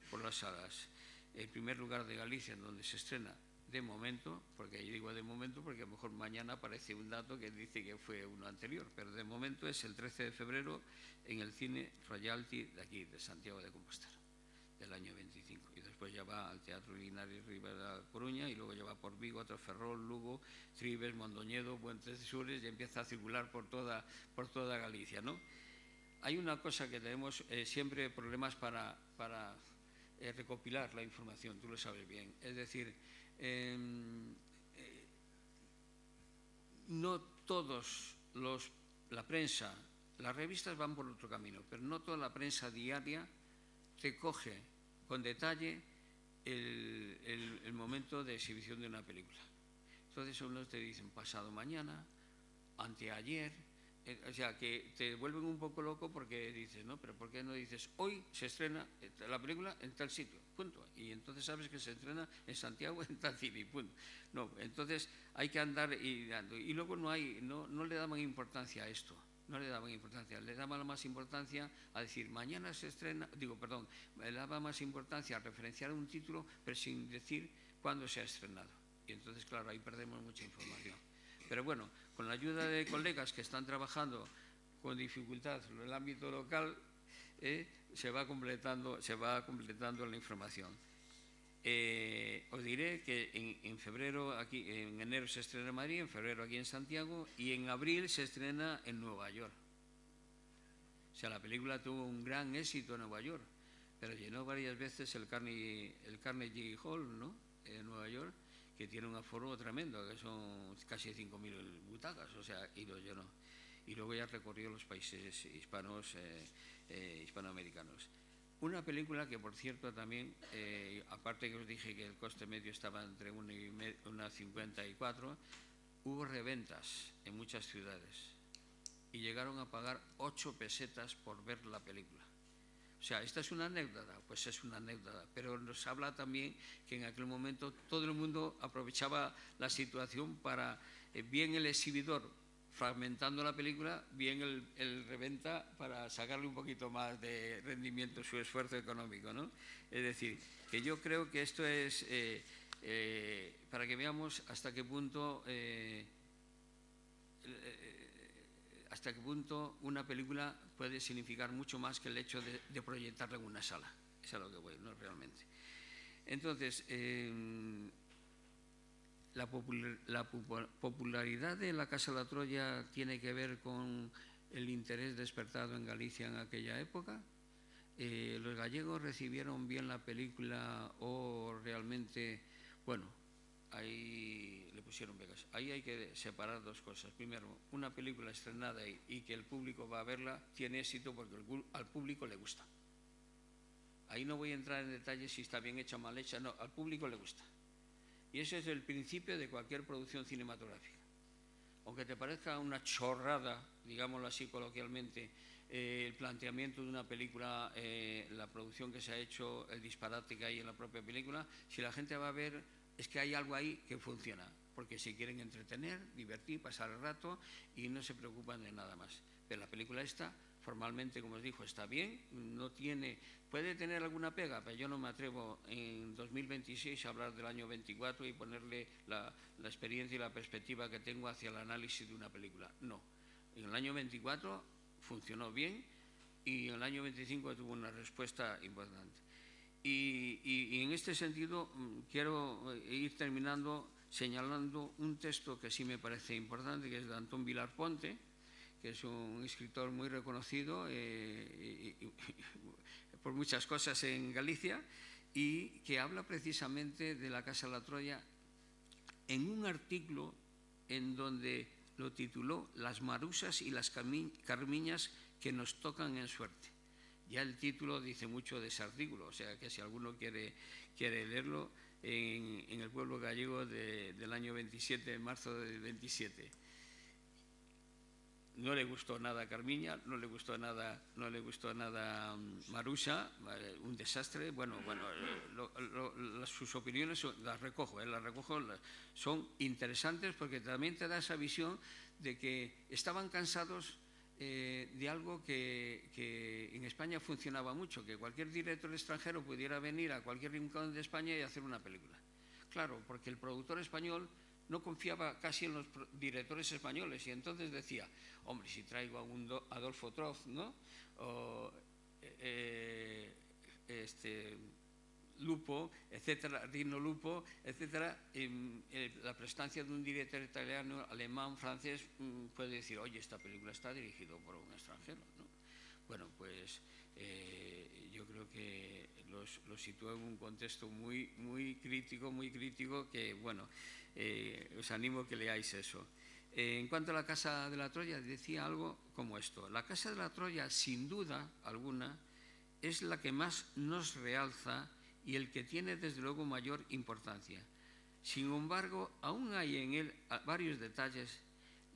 por las salas. El primer lugar de Galicia en donde se estrena de momento, porque yo digo de momento porque a lo mejor mañana aparece un dato que dice que fue uno anterior, pero de momento es el 13 de febrero en el Cine Royalty de aquí, de Santiago de Compostela, del año 25. Y después ya va al Teatro Linares Rivera Coruña y luego ya va por Vigo, Ferrol, Lugo, Tribes, Mondoñedo, Puentes de Sures y empieza a circular por toda Galicia, ¿no? Hay una cosa que tenemos siempre problemas para recopilar la información, tú lo sabes bien. Es decir, no todos la prensa, las revistas van por otro camino, pero no toda la prensa diaria recoge con detalle el momento de exhibición de una película. Entonces unos te dicen pasado mañana, anteayer, o sea, que te vuelven un poco loco porque dices, no, pero ¿por qué no dices hoy se estrena la película en tal sitio, punto? Y entonces sabes que se estrena en Santiago en tal cine, punto. No, entonces hay que andar y dando. Y luego no le daban importancia a esto, no le daban importancia, le daban más importancia a decir mañana se estrena, le daba más importancia a referenciar un título, pero sin decir cuándo se ha estrenado. Y entonces, claro, ahí perdemos mucha información. Pero bueno, con la ayuda de colegas que están trabajando con dificultad en el ámbito local, se va completando la información. Os diré que en febrero aquí, en enero se estrena en Madrid, en febrero aquí en Santiago y en abril se estrena en Nueva York. O sea, la película tuvo un gran éxito en Nueva York, pero llenó varias veces el Carnegie Hall, ¿no? En Nueva York, que tiene un aforo tremendo, que son casi 5.000 butacas, o sea, y lo llenó. Y luego ya recorrió los países hispanoamericanos. Una película que, por cierto, también, aparte que os dije que el coste medio estaba entre 1,50 y 4, hubo reventas en muchas ciudades y llegaron a pagar 8 pesetas por ver la película. O sea, ¿esta es una anécdota? Pues es una anécdota, pero nos habla también que en aquel momento todo el mundo aprovechaba la situación para, bien el exhibidor fragmentando la película, bien el reventa para sacarle un poquito más de rendimiento a su esfuerzo económico, ¿no? Es decir, que yo creo que esto es para que veamos hasta qué punto una película puede significar mucho más que el hecho de proyectarla en una sala. Es a lo que voy, ¿no? Realmente. Entonces, la popularidad de La Casa de la Troya tiene que ver con el interés despertado en Galicia en aquella época. ¿Los gallegos recibieron bien la película o realmente, bueno, ahí le pusieron pegas? Ahí hay que separar dos cosas. Primero, una película estrenada y que el público va a verla tiene éxito porque al público le gusta. Ahí no voy a entrar en detalles si está bien hecha o mal hecha, no, al público le gusta. Y ese es el principio de cualquier producción cinematográfica. Aunque te parezca una chorrada, digámoslo así coloquialmente, el planteamiento de una película, la producción que se ha hecho, el disparate que hay en la propia película, si la gente va a ver, es que hay algo ahí que funciona, porque se quieren entretener, divertir, pasar el rato y no se preocupan de nada más. Pero la película esta formalmente, como os dijo, está bien, no tiene, puede tener alguna pega, pero yo no me atrevo en 2026 a hablar del año 24 y ponerle la experiencia y la perspectiva que tengo hacia el análisis de una película. No, en el año 24 funcionó bien y en el año 25 tuvo una respuesta importante. Y en este sentido quiero ir terminando señalando un texto que sí me parece importante, que es de Antón Vilar Ponte, que es un escritor muy reconocido por muchas cosas en Galicia, y que habla precisamente de la Casa de la Troya en un artículo en donde lo tituló Las marusas y las carmiñas que nos tocan en suerte. Ya el título dice mucho de ese artículo, o sea que si alguno quiere leerlo, en el pueblo gallego del año 27, en marzo del 27. No le gustó nada Carmiña, no le gustó nada Marusa, un desastre. Bueno, sus opiniones las recojo, son interesantes porque también te da esa visión de que estaban cansados de algo que en España funcionaba mucho, que cualquier director extranjero pudiera venir a cualquier rincón de España y hacer una película. Claro, porque el productor español no confiaba casi en los directores españoles y entonces decía, hombre, si traigo a un Adolfo Troz, ¿no? O, Lupo, etcétera, Rino Lupo, etcétera, la prestancia de un director italiano, alemán, francés, puede decir, oye, esta película está dirigida por un extranjero, ¿no? Bueno, pues yo creo que lo sitúa en un contexto muy crítico que, bueno, os animo a que leáis eso. En cuanto a la Casa de la Troya, decía algo como esto. La Casa de la Troya, sin duda alguna, es la que más nos realza y el que tiene, desde luego, mayor importancia. Sin embargo, aún hay en él varios detalles,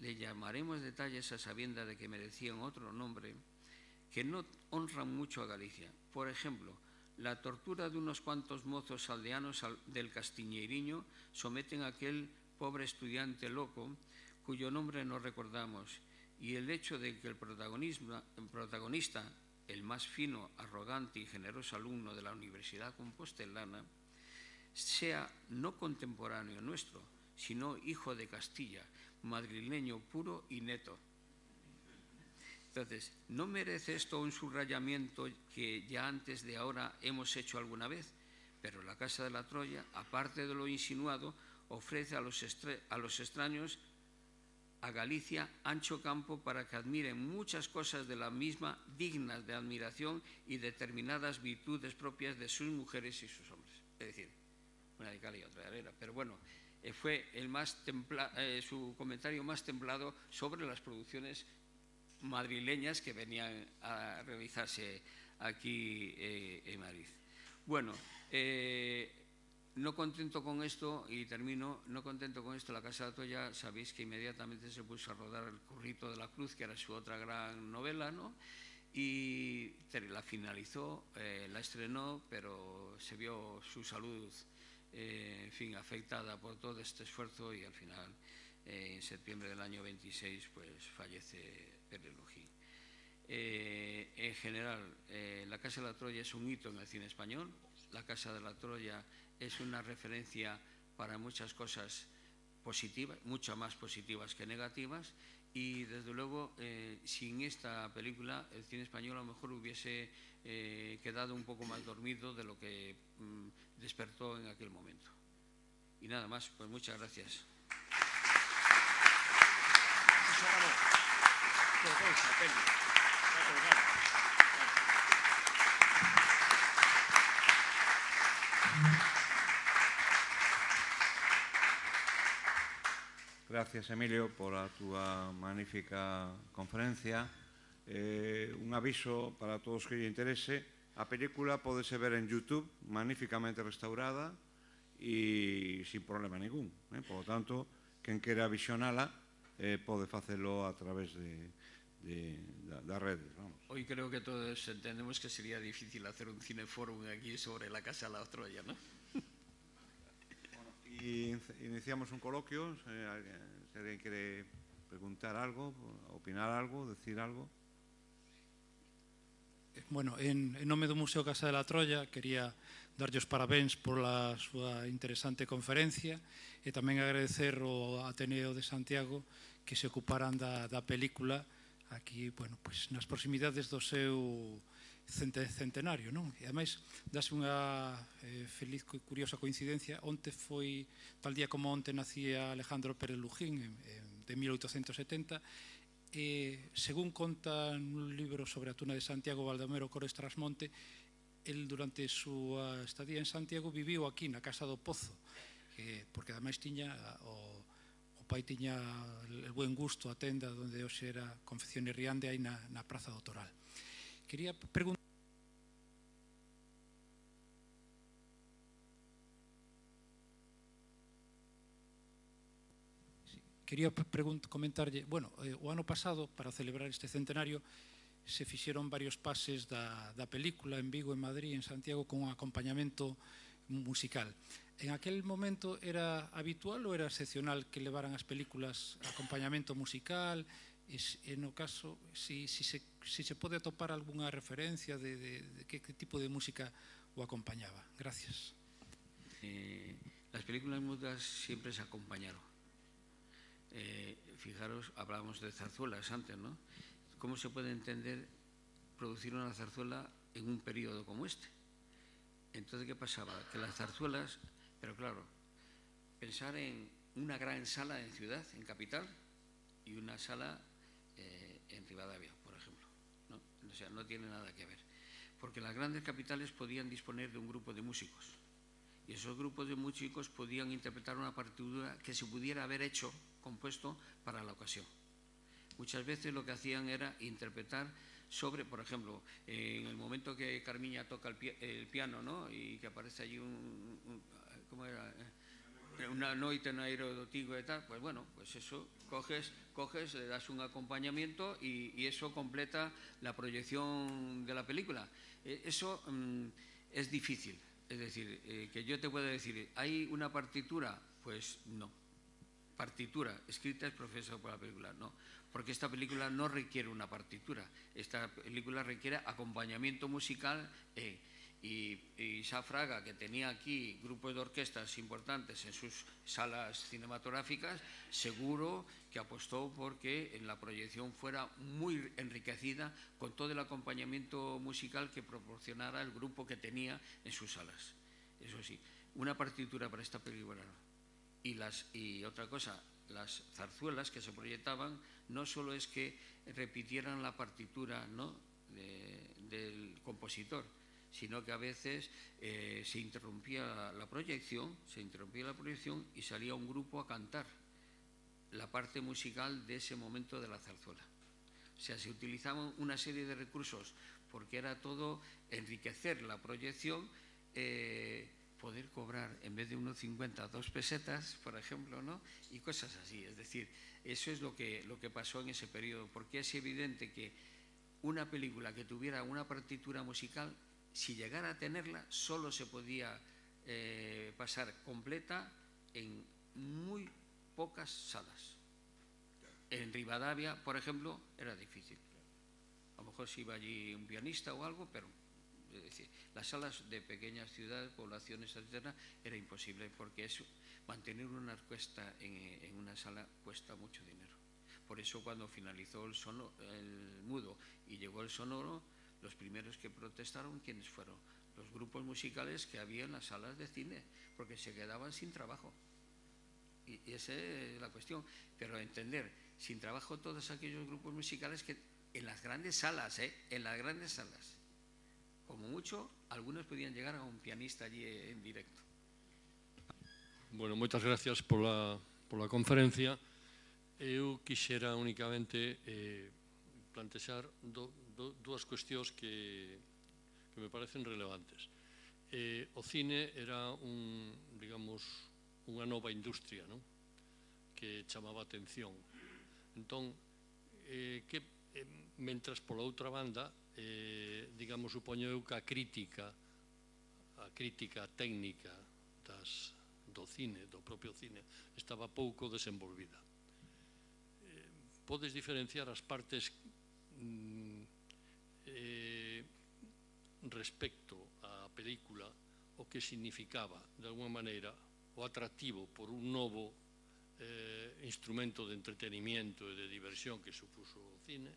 le llamaremos detalles a sabienda de que merecían otro nombre, que no honran mucho a Galicia. Por ejemplo, la tortura de unos cuantos mozos aldeanos del Castiñeiriño someten a aquel pobre estudiante loco, cuyo nombre no recordamos, y el hecho de que el protagonista, el más fino, arrogante y generoso alumno de la Universidad Compostelana, sea no contemporáneo nuestro, sino hijo de Castilla, madrileño puro y neto. Entonces, ¿no merece esto un subrayamiento que ya antes de ahora hemos hecho alguna vez? Pero la Casa de la Troya, aparte de lo insinuado, ofrece a los extraños a Galicia ancho campo para que admiren muchas cosas de la misma dignas de admiración y determinadas virtudes propias de sus mujeres y sus hombres. Es decir, una de cal y otra de arena. Pero bueno, fue su comentario más templado sobre las producciones madrileñas que venían a realizarse aquí en Madrid. Bueno, no contento con esto, y termino, no contento con esto, la Casa de la Troya, sabéis que inmediatamente se puso a rodar El Currito de la Cruz, que era su otra gran novela, ¿no? Y la finalizó, la estrenó, pero se vio su salud, en fin, afectada por todo este esfuerzo y al final, en septiembre del año 26, pues fallece Pérez Lujín. En general, la Casa de la Troya es un hito en el cine español. La Casa de la Troya es una referencia para muchas cosas positivas, mucho más positivas que negativas, y desde luego sin esta película el cine español a lo mejor hubiese quedado un poco más dormido de lo que despertó en aquel momento. Y nada más, pues muchas gracias. Gracias, Emilio, por a túa magnífica conferencia. Un aviso para todos que lle interese. A película pódese ver en YouTube, magníficamente restaurada e sin problema ningún. Por lo tanto, quen quera visionala pode facelo a través das redes. Vamos. Hoy creo que todos entendemos que sería difícil hacer un cineforum aquí sobre la Casa de la Troya, ¿no? Y iniciamos un coloquio. Si alguien quiere preguntar algo, opinar algo, decir algo. Bueno, en nome do Museo Casa de la Trolla quería darlle os parabéns pola súa interesante conferencia e tamén agradecer ao Ateneo de Santiago que se ocuparan da película aquí, bueno, pues, nas proximidades do seu centenario, non? E ademais, dase unha feliz, curiosa coincidencia, onte foi, tal día como onte nacía Alejandro Pérez Lujín, de 1870, e según conta nun libro sobre a tuna de Santiago, Baldomero Cores Trasmonte, el durante a súa estadía en Santiago viviu aquí na Casa do Pozo, porque ademais tiña o pai tiña el buen gusto, a tenda onde hoxe era Confección e Riande, aí na Praza do Toral. Quería preguntar comentarlle, bueno, o ano pasado, para celebrar este centenario, se fixeron varios pases da película en Vigo, en Madrid, en Santiago, con un acompañamento musical. En aquel momento era habitual ou era excepcional que levaran as películas acompañamento musical? E no caso, si se pode atopar algunha referencia de que tipo de música o acompañaba. Gracias. Las películas mudas siempre se acompañaron. Fijaros, hablábamos de zarzuelas antes, ¿no? ¿Cómo se puede entender producir una zarzuela en un periodo como este? Entonces, ¿qué pasaba? Que las zarzuelas, pero claro, pensar en una gran sala en ciudad, en capital, y una sala en Rivadavia, por ejemplo, ¿no? O sea, no tiene nada que ver. Porque las grandes capitales podían disponer de un grupo de músicos, y esos grupos de músicos podían interpretar una partitura que se pudiera haber hecho, compuesto para la ocasión. Muchas veces lo que hacían era interpretar sobre, por ejemplo, en el momento que Carmiña toca el piano, ¿no? Y que aparece allí ¿cómo era? Una noite no aire do Tigo e tal, pues bueno, pues eso, coges, le das un acompañamiento y eso completa la proyección de la película. Eso es difícil, es decir, que yo te pueda decir, ¿hay una partitura? Pues no. Partitura escrita es profesor por la película, no, porque esta película no requiere una partitura, esta película requiere acompañamiento musical y Safraga, que tenía aquí grupos de orquestas importantes en sus salas cinematográficas, seguro que apostó porque en la proyección fuera muy enriquecida con todo el acompañamiento musical que proporcionara el grupo que tenía en sus salas. Eso sí, una partitura para esta película no. Y otra cosa, las zarzuelas que se proyectaban no solo es que repitieran la partitura, ¿no?, del compositor, sino que a veces se interrumpía la proyección y salía un grupo a cantar la parte musical de ese momento de la zarzuela. O sea, se utilizaban una serie de recursos porque era todo enriquecer la proyección, poder cobrar en vez de 1,50 2 pesetas, por ejemplo, ¿no? Y cosas así. Es decir, eso es lo que pasó en ese periodo, porque es evidente que una película que tuviera una partitura musical, si llegara a tenerla, solo se podía pasar completa en muy pocas salas. En Rivadavia, por ejemplo, era difícil. A lo mejor si iba allí un pianista o algo, pero es decir, las salas de pequeñas ciudades, poblaciones, etcétera, era imposible porque eso, mantener una orquesta en una sala cuesta mucho dinero. Por eso cuando finalizó el mudo y llegó el sonoro, los primeros que protestaron, ¿quiénes fueron? Los grupos musicales que había en las salas de cine, porque se quedaban sin trabajo. Y esa es la cuestión. Pero entender, sin trabajo todos aquellos grupos musicales que en las grandes salas, en las grandes salas, como mucho, algunos podían llegar a un pianista allí en directo. Bueno, moitas gracias pola conferencia. Eu quixera únicamente plantexar dúas cuestións que me parecen relevantes. O cine era unha nova industria, non?, que chamaba a atención. Entón, mentras pola outra banda, supoño eu que a crítica técnica do cine, do propio cine, estaba pouco desenvolvida. Podes diferenciar as partes respecto á película o que significaba, de alguma maneira, o atractivo por un novo instrumento de entretenimiento e de diversión que supuso o cine,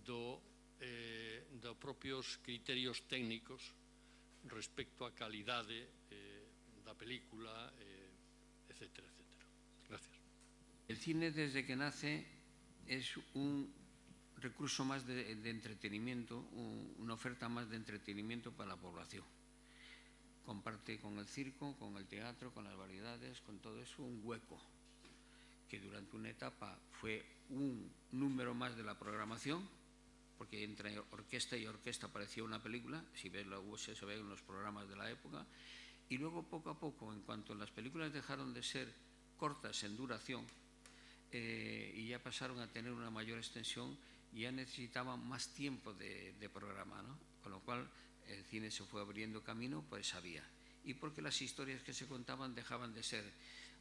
dos propios criterios técnicos respecto á calidade da película, etcétera, etcétera. Gracias. El cine, desde que nace, es un recurso más de entretenimiento, una oferta más de entretenimiento para la población. Comparte con el circo, con el teatro, con las variedades, con todo eso, un hueco que durante una etapa fue un número más de la programación, porque entre orquesta y orquesta parecía una película, si ves la USS, se ve en los programas de la época, y luego poco a poco, en cuanto las películas dejaron de ser cortas en duración y ya pasaron a tener una mayor extensión, ya necesitaban más tiempo de programa, ¿no? Con lo cual el cine se fue abriendo camino por esa vía, y porque las historias que se contaban dejaban de ser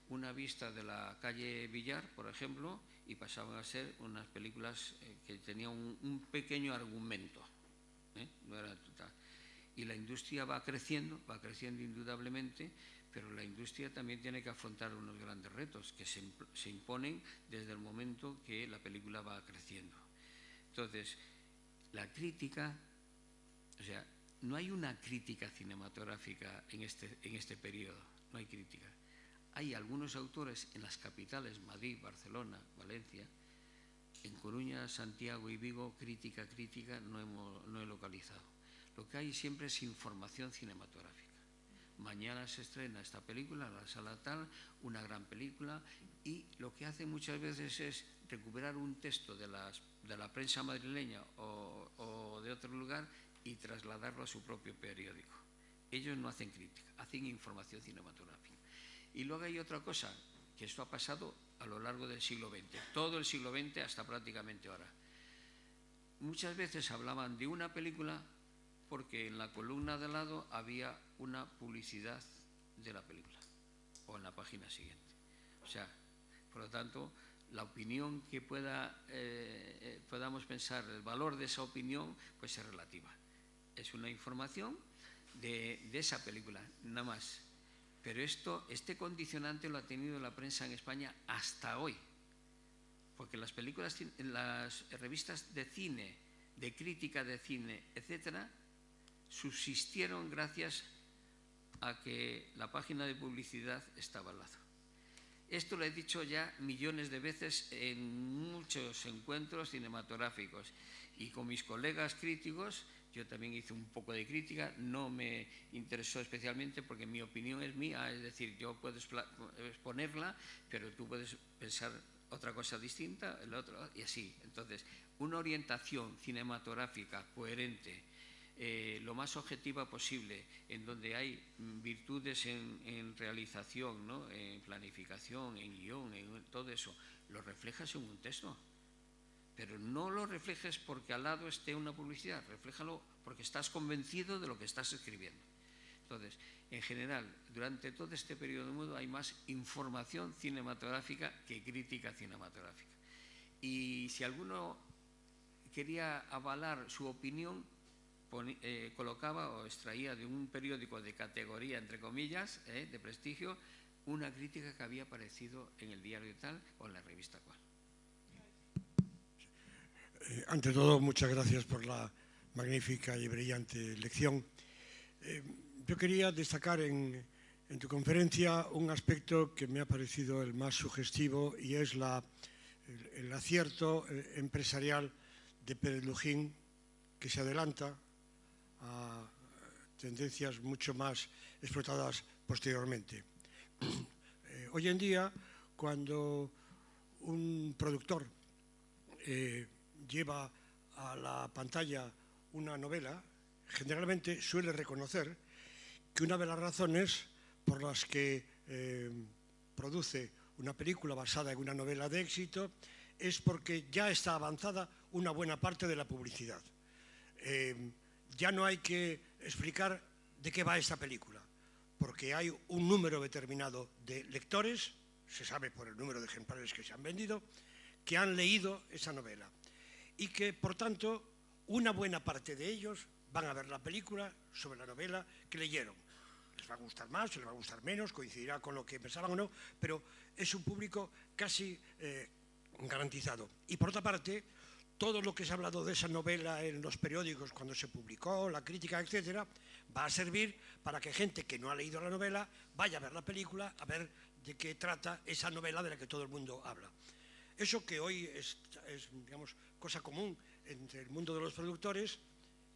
una vista de la calle Villar, por ejemplo, y pasaban a ser unas películas que tenían un pequeño argumento, no era total. Y la industria va creciendo indudablemente, pero la industria también tiene que afrontar unos grandes retos que se imponen desde el momento que la película va creciendo. Entonces, la crítica, o sea, no hay una crítica cinematográfica en este periodo, no hay crítica. Hay algunos autores en las capitales, Madrid, Barcelona, Valencia, en Coruña, Santiago y Vigo, crítica no he localizado. Lo que hay siempre es información cinematográfica. Mañana se estrena esta película en la sala tal, una gran película, y lo que hacen muchas veces es recuperar un texto de la prensa madrileña o de otro lugar y trasladarlo a su propio periódico. Ellos no hacen crítica, hacen información cinematográfica. Y luego hay otra cosa, que esto ha pasado a lo largo del siglo XX, todo el siglo XX hasta prácticamente ahora. Muchas veces hablaban de una película porque en la columna de al lado había una publicidad de la película, o en la página siguiente. O sea, por lo tanto, la opinión que podamos pensar, el valor de esa opinión, pues es relativa. Es una información de esa película, nada más. Pero este condicionante lo ha tenido la prensa en España hasta hoy, porque las películas, las revistas de cine, de crítica de cine, etcétera, subsistieron gracias a que la página de publicidad estaba al lado. Esto lo he dicho ya millones de veces en muchos encuentros cinematográficos y con mis colegas críticos. Yo también hice un poco de crítica, no me interesó especialmente porque mi opinión es mía, es decir, yo puedo exponerla, pero tú puedes pensar otra cosa distinta, el otro, y así. Entonces, una orientación cinematográfica coherente, lo más objetiva posible, en donde hay virtudes en realización, ¿no? En planificación, en guión, en todo eso, lo reflejas en un texto. Pero no lo reflejes porque al lado esté una publicidad, refléjalo porque estás convencido de lo que estás escribiendo. Entonces, en general, durante todo este periodo mudo hay más información cinematográfica que crítica cinematográfica. Y si alguno quería avalar su opinión, colocaba o extraía de un periódico de categoría, entre comillas, de prestigio, una crítica que había aparecido en el diario tal o en la revista cual. Ante todo, muchas gracias por la magnífica y brillante lección. Yo quería destacar en tu conferencia un aspecto que me ha parecido el más sugestivo y es el acierto empresarial de Pérez Lujín, que se adelanta a tendencias mucho más explotadas posteriormente. Hoy en día, cuando un productor lleva a la pantalla una novela, generalmente suele reconocer que una de las razones por las que produce una película basada en una novela de éxito es porque ya está avanzada una buena parte de la publicidad. Ya no hay que explicar de qué va esta película, porque hay un número determinado de lectores, se sabe por el número de ejemplares que se han vendido, que han leído esa novela y que, por tanto, una buena parte de ellos van a ver la película sobre la novela que leyeron. Les va a gustar más, les va a gustar menos, coincidirá con lo que pensaban o no, pero es un público casi garantizado. Y por otra parte, todo lo que se ha hablado de esa novela en los periódicos cuando se publicó, la crítica, etcétera, va a servir para que gente que no ha leído la novela vaya a ver la película, a ver de qué trata esa novela de la que todo el mundo habla. Eso que hoy es digamos, cosa común entre el mundo de los productores,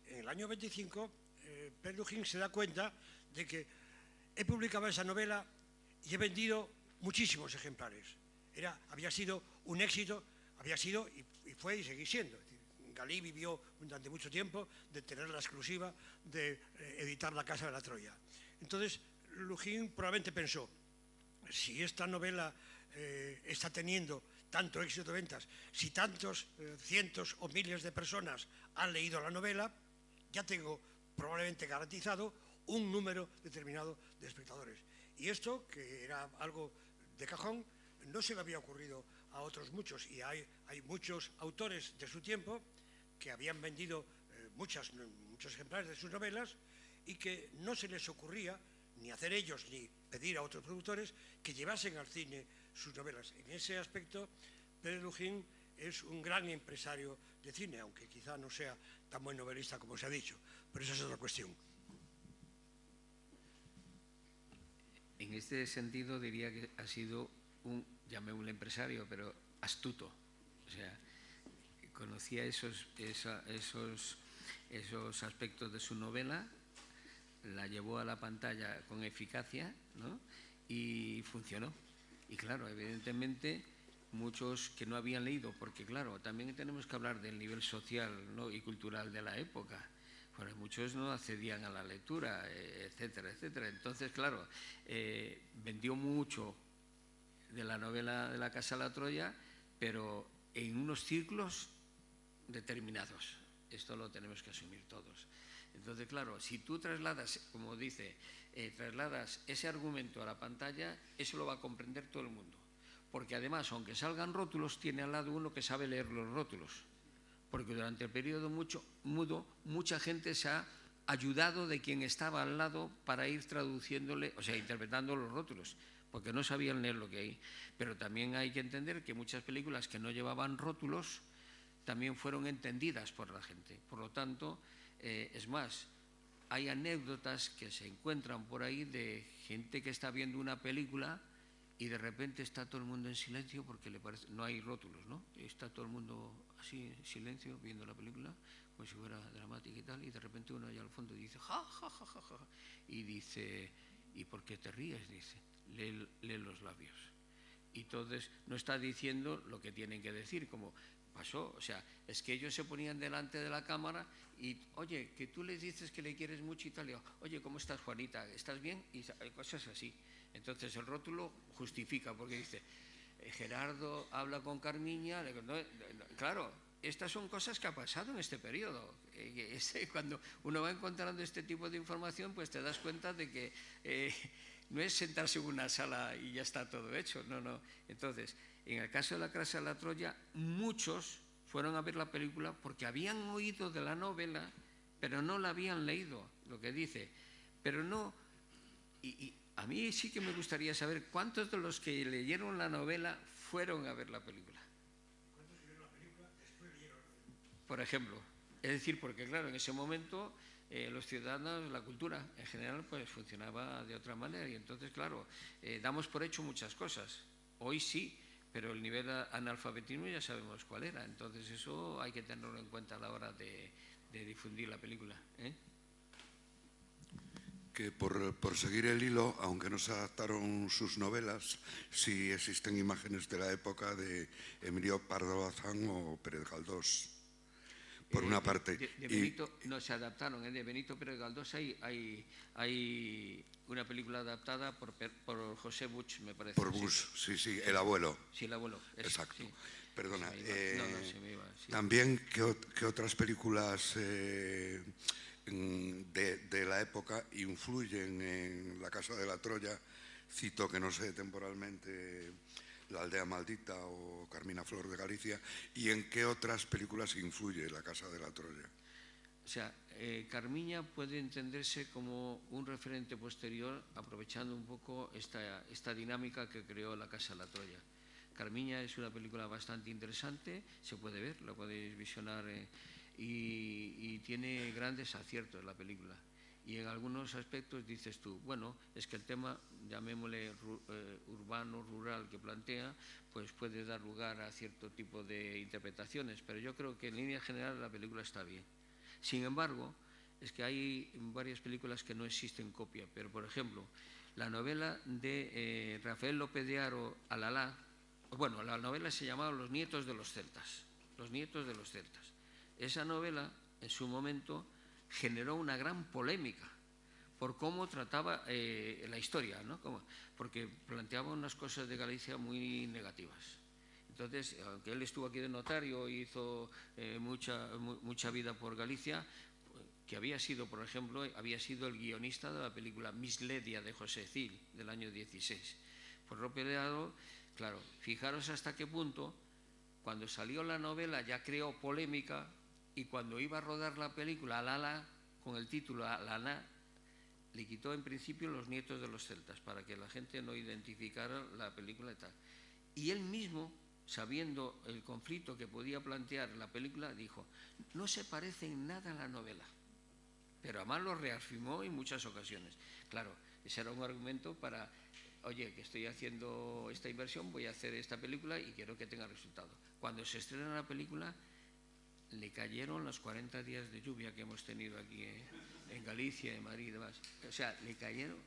en el año 25, Perlugin se da cuenta de que he publicado esa novela y he vendido muchísimos ejemplares. Había sido un éxito, había sido y fue y seguir siendo. Galí vivió durante mucho tiempo de tener la exclusiva de editar La Casa de la Troya. Entonces, Lugin probablemente pensó, si esta novela está teniendo tanto éxito de ventas, si tantos cientos o miles de personas han leído la novela, ya tengo probablemente garantizado un número determinado de espectadores. Y esto, que era algo de cajón, no se le había ocurrido a otros muchos, y hay muchos autores de su tiempo que habían vendido muchos ejemplares de sus novelas y que no se les ocurría ni hacer ellos ni pedir a otros productores que llevasen al cine sus novelas. En ese aspecto, Perlugin es un gran empresario de cine, aunque quizá no sea tan buen novelista como se ha dicho, pero esa es otra cuestión. En este sentido diría que ha sido llamémosle empresario, pero astuto. O sea, conocía esos aspectos de su novela, la llevó a la pantalla con eficacia, ¿no? Y funcionó. Y claro, evidentemente, muchos que no habían leído, porque claro, también tenemos que hablar del nivel social, ¿no?, y cultural de la época. Bueno, muchos no accedían a la lectura, etcétera, etcétera. Entonces, claro, vendió mucho de la novela de La Casa de la Troya, pero en unos círculos determinados. Esto lo tenemos que asumir todos. Entonces, claro, si tú trasladas, como dice, trasladas ese argumento a la pantalla, eso lo va a comprender todo el mundo. Porque además, aunque salgan rótulos, tiene al lado uno que sabe leer los rótulos. Porque durante el periodo mudo, mucha gente se ha ayudado de quien estaba al lado para ir traduciéndole, o sea, interpretando los rótulos, porque no sabían leer lo que hay. Pero también hay que entender que muchas películas que no llevaban rótulos también fueron entendidas por la gente. Por lo tanto, es más, hay anécdotas que se encuentran por ahí de gente que está viendo una película y de repente está todo el mundo en silencio porque le parece, no hay rótulos, ¿no? Está todo el mundo así en silencio viendo la película como si fuera dramática y tal, y de repente uno allá al fondo dice ja, ja, ja, ja, ja, y dice, ¿y por qué te ríes? Dice, lee los labios. Y entonces no está diciendo lo que tienen que decir, como pasó, o sea, es que ellos se ponían delante de la cámara y, oye, que tú le dices que le quieres mucho y tal, y, oye, ¿cómo estás, Juanita? ¿Estás bien? Y cosas así. Entonces el rótulo justifica, porque dice, Gerardo habla con Carmiña, claro, estas son cosas que ha pasado en este periodo. Cuando uno va encontrando este tipo de información, pues te das cuenta de que no es sentarse en una sala y ya está todo hecho, no. Entonces, en el caso de La Casa de la Troya, muchos fueron a ver la película porque habían oído de la novela, pero no la habían leído, lo que dice. Pero no, y a mí sí que me gustaría saber cuántos de los que leyeron la novela fueron a ver la película. ¿Cuántos vieron la película? Después leyeron la película. Por ejemplo, es decir, porque claro, en ese momento los ciudadanos, la cultura en general, pues funcionaba de otra manera y entonces, claro, damos por hecho muchas cosas. Hoy sí, pero el nivel de analfabetismo ya sabemos cuál era. Entonces eso hay que tenerlo en cuenta a la hora de difundir la película, ¿eh? Que por seguir el hilo, aunque no se adaptaron sus novelas, sí existen imágenes de la época de Emilio Pardo Bazán o Pérez Galdós, por una parte. De Benito no se adaptaron, de Benito Pérez Galdós hay una película adaptada por José Buch, me parece. Por Buch, sí, el abuelo. Sí, el abuelo. Exacto. Sí. Perdona. Se me iba, sí. También, ¿qué otras películas de la época influyen en La Casa de la Troya? Cito, que no sé temporalmente, La Aldea Maldita o Carmina Flor de Galicia. ¿Y en qué otras películas influye La Casa de la Troya? sea, Carmiña puede entenderse como un referente posterior, aprovechando un poco esta dinámica que creó La Casa de la Troya. Carmiña es una película bastante interesante, se puede ver, la podéis visionar, y tiene grandes aciertos la película. Y en algunos aspectos dices tú, bueno, es que el tema, llamémosle urbano, rural, que plantea, pues puede dar lugar a cierto tipo de interpretaciones, pero yo creo que en línea general la película está bien. Sin embargo, es que hay varias películas que no existen copia, pero por ejemplo, la novela de Rafael López de Haro, Alalá, bueno, la novela se llamaba Los nietos de los celtas, Los nietos de los celtas. Esa novela, en su momento, generó una gran polémica por cómo trataba la historia, ¿no? Porque planteaba unas cosas de Galicia muy negativas. Entonces, aunque él estuvo aquí de notario y hizo mucha vida por Galicia, que había sido, por ejemplo, había sido el guionista de la película Misledia de José Cil, del año 16. Pues López de Haro, claro, fijaros hasta qué punto, cuando salió la novela ya creó polémica, y cuando iba a rodar la película, Alala, con el título Alana, le quitó en principio Los nietos de los celtas, para que la gente no identificara la película y tal. Y él mismo, sabiendo el conflicto que podía plantear la película, dijo, no se parece en nada a la novela. Pero además lo reafirmó en muchas ocasiones. Claro, ese era un argumento para, oye, que estoy haciendo esta inversión, voy a hacer esta película y quiero que tenga resultado. Cuando se estrena la película, le cayeron los 40 días de lluvia que hemos tenido aquí en Galicia, en Madrid y demás. O sea, le cayeron.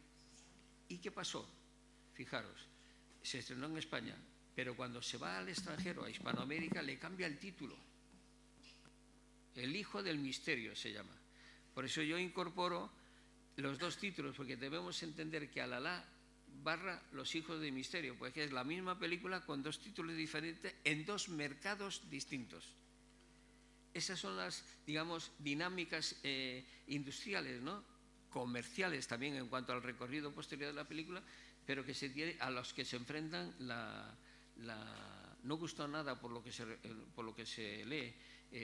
¿Y qué pasó? Fijaros, se estrenó en España, pero cuando se va al extranjero, a Hispanoamérica, le cambia el título. El hijo del misterio se llama. Por eso yo incorporo los dos títulos, porque debemos entender que Alalá barra Los hijos del misterio, porque es la misma película con dos títulos diferentes en dos mercados distintos. Esas son las, digamos, dinámicas industriales, ¿no? Comerciales también en cuanto al recorrido posterior de la película, pero que se tiene, a los que se enfrentan no gustó nada por lo que se lee,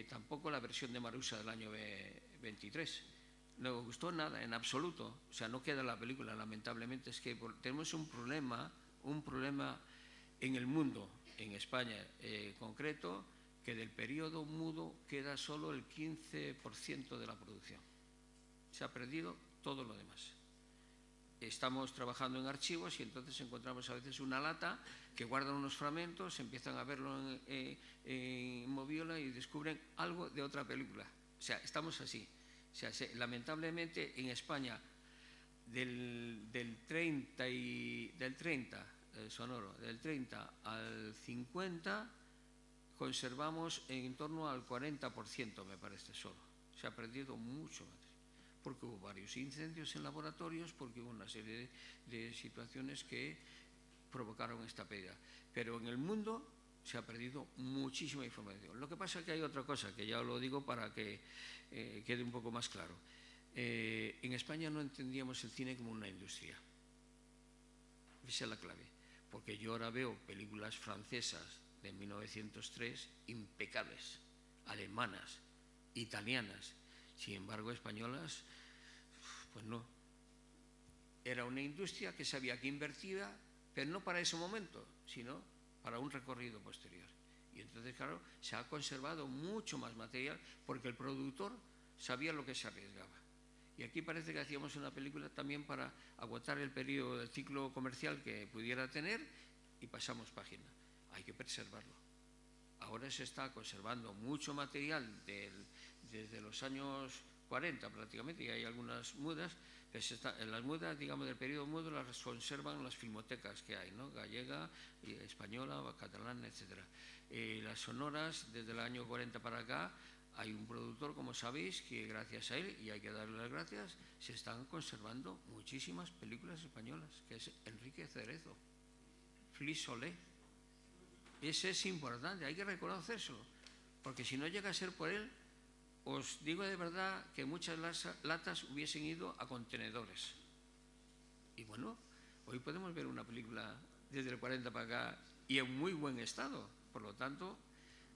tampoco la versión de Marusa del año 23. No gustó nada, en absoluto. O sea, no queda la película, lamentablemente. Es que tenemos un problema en el mundo, en España concreto, que del periodo mudo queda solo el 15% de la producción. Se ha perdido todo lo demás. Estamos trabajando en archivos y entonces encontramos a veces una lata que guardan unos fragmentos, empiezan a verlo en Moviola y descubren algo de otra película. O sea, estamos así. O sea, lamentablemente en España del 30 al 50 conservamos en torno al 40%, me parece, solo. Se ha perdido mucho más, porque hubo varios incendios en laboratorios, porque hubo una serie de situaciones que provocaron esta pérdida. Pero en el mundo se ha perdido muchísima información. Lo que pasa es que hay otra cosa, que ya os lo digo para que quede un poco más claro. En España no entendíamos el cine como una industria. Esa es la clave. Porque yo ahora veo películas francesas de 1903 impecables, alemanas, italianas, sin embargo españolas, pues no. Era una industria que sabía que invertía, pero no para ese momento, sino para un recorrido posterior. Y entonces, claro, se ha conservado mucho más material porque el productor sabía lo que se arriesgaba. Y aquí parece que hacíamos una película también para agotar el periodo del ciclo comercial que pudiera tener y pasamos página. Hay que preservarlo. Ahora se está conservando mucho material desde los años 40 prácticamente, y hay algunas mudas, en las mudas, digamos, del periodo mudo las conservan las filmotecas que hay, ¿no? Gallega, española, catalana, etc. Las sonoras, desde el año 40 para acá, hay un productor, como sabéis, que gracias a él, y hay que darle las gracias, se están conservando muchísimas películas españolas, que es Enrique Cerezo, Flis Solé. Ese es importante, hay que reconocérselo, porque si no llega a ser por él, os digo de verdad que muchas latas hubiesen ido a contenedores. Y bueno, hoy podemos ver una película desde el 40 para acá y en muy buen estado. Por lo tanto,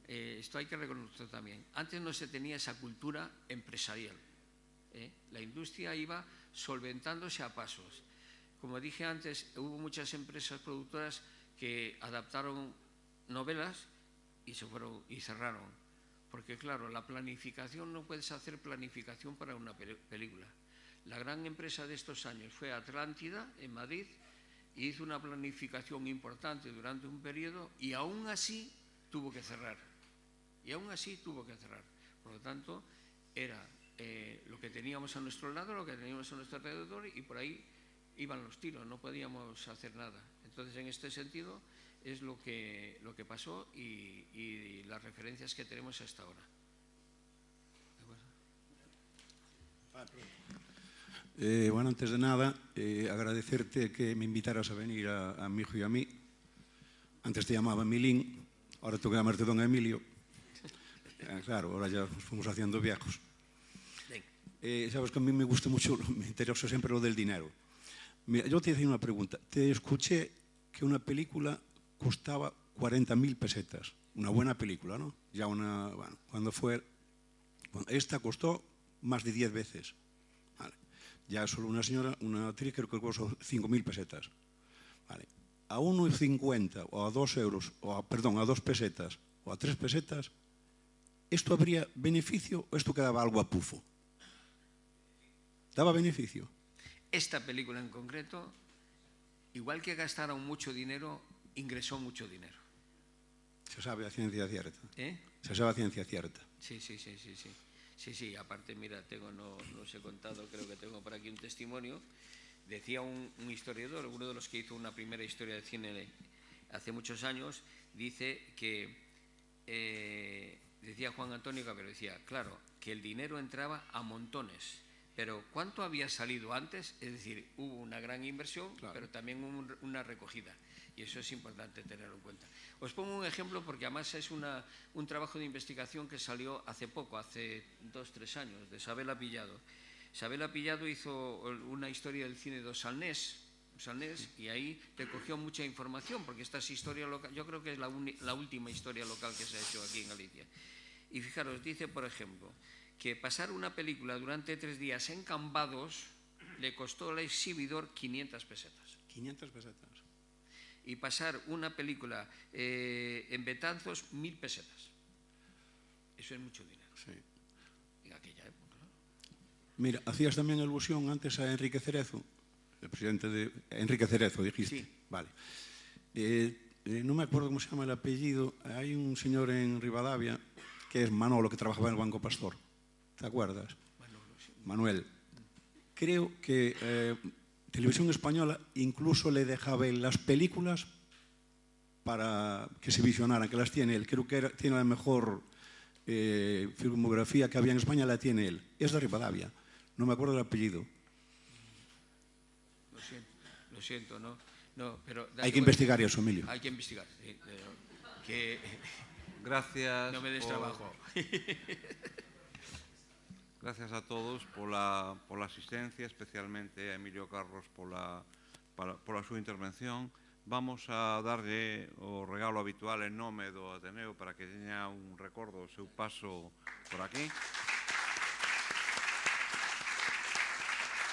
esto hay que reconocerlo también. Antes no se tenía esa cultura empresarial. La industria iba solventándose a pasos. Como dije antes, hubo muchas empresas productoras que adaptaron novelas y se fueron y cerraron. Porque claro, la planificación, no puedes hacer planificación para una película. La gran empresa de estos años fue Atlántida, en Madrid, y hizo una planificación importante durante un periodo y aún así tuvo que cerrar. Por lo tanto, era lo que teníamos a nuestro lado, lo que teníamos a nuestro alrededor, y por ahí iban los tiros, no podíamos hacer nada. Entonces, en este sentido, es lo que pasó y las referencias que tenemos hasta ahora. Bueno, antes de nada, agradecerte que me invitaras a venir a mi hijo y a mí. Antes te llamaba Milín, ahora tengo que llamarte Don Emilio. Claro, ahora ya nos fuimos haciendo viejos. Sabes que a mí me gusta mucho, me interesa siempre lo del dinero. Mira, yo te hice una pregunta. Te escuché que una película costaba 40.000 pesetas. Una buena película, ¿no? Ya una, bueno, esta costó más de 10 veces. Vale. Ya solo una señora, una actriz, creo que costó 5.000 pesetas. Vale. A 1,50 o a 2 euros, perdón, a 2 pesetas o a 3 pesetas, ¿esto habría beneficio o esto quedaba algo a pufo? ¿Daba beneficio? Esta película en concreto, igual que gastaron mucho dinero, ingresó mucho dinero. Se sabe a ciencia cierta. Se sabe a ciencia cierta. Sí, aparte, mira, no os he contado, creo que tengo por aquí un testimonio. Decía un historiador, uno de los que hizo una primera historia de cine hace muchos años, dice que, decía Juan Antonio Cabero, decía, claro, que el dinero entraba a montones, pero ¿cuánto había salido antes? Es decir, hubo una gran inversión, claro, pero también hubo una recogida. Y eso es importante tenerlo en cuenta. Os pongo un ejemplo porque además es un trabajo de investigación que salió hace poco, hace 2 o 3 años, de Sabela Pillado. Sabela Pillado hizo una historia del cine de Salnés, y ahí recogió mucha información, porque esta es historia local, yo creo que es la última historia local que se ha hecho aquí en Galicia. Y fijaros, dice, por ejemplo, que pasar una película durante 3 días en Cambados le costó al exhibidor 500 pesetas. 500 pesetas. Y pasar una película en Betanzos, 1.000 pesetas. Eso es mucho dinero. Sí. En aquella época, ¿no? Mira, hacías también alusión antes a Enrique Cerezo, el presidente de... Enrique Cerezo, dijiste. Sí. Vale. No me acuerdo cómo se llama el apellido. Hay un señor en Rivadavia que es Manolo, que trabajaba en el Banco Pastor. ¿Te acuerdas? Manolo, sí. Manuel. Creo que Televisión Española incluso le dejaba las películas para que se visionaran, que las tiene él. Creo que tiene la mejor filmografía que había en España, la tiene él. Es de Rivadavia. No me acuerdo del apellido. Lo siento, ¿no? Pero hay que investigar eso, Emilio. Hay que investigar. Sí, que gracias. No me des trabajo. Gracias a todos por la asistencia, especialmente a Emilio Carros por la súa intervención. Vamos a darlle o regalo habitual en nome do Ateneo para que teña un recordo do seu paso por aquí.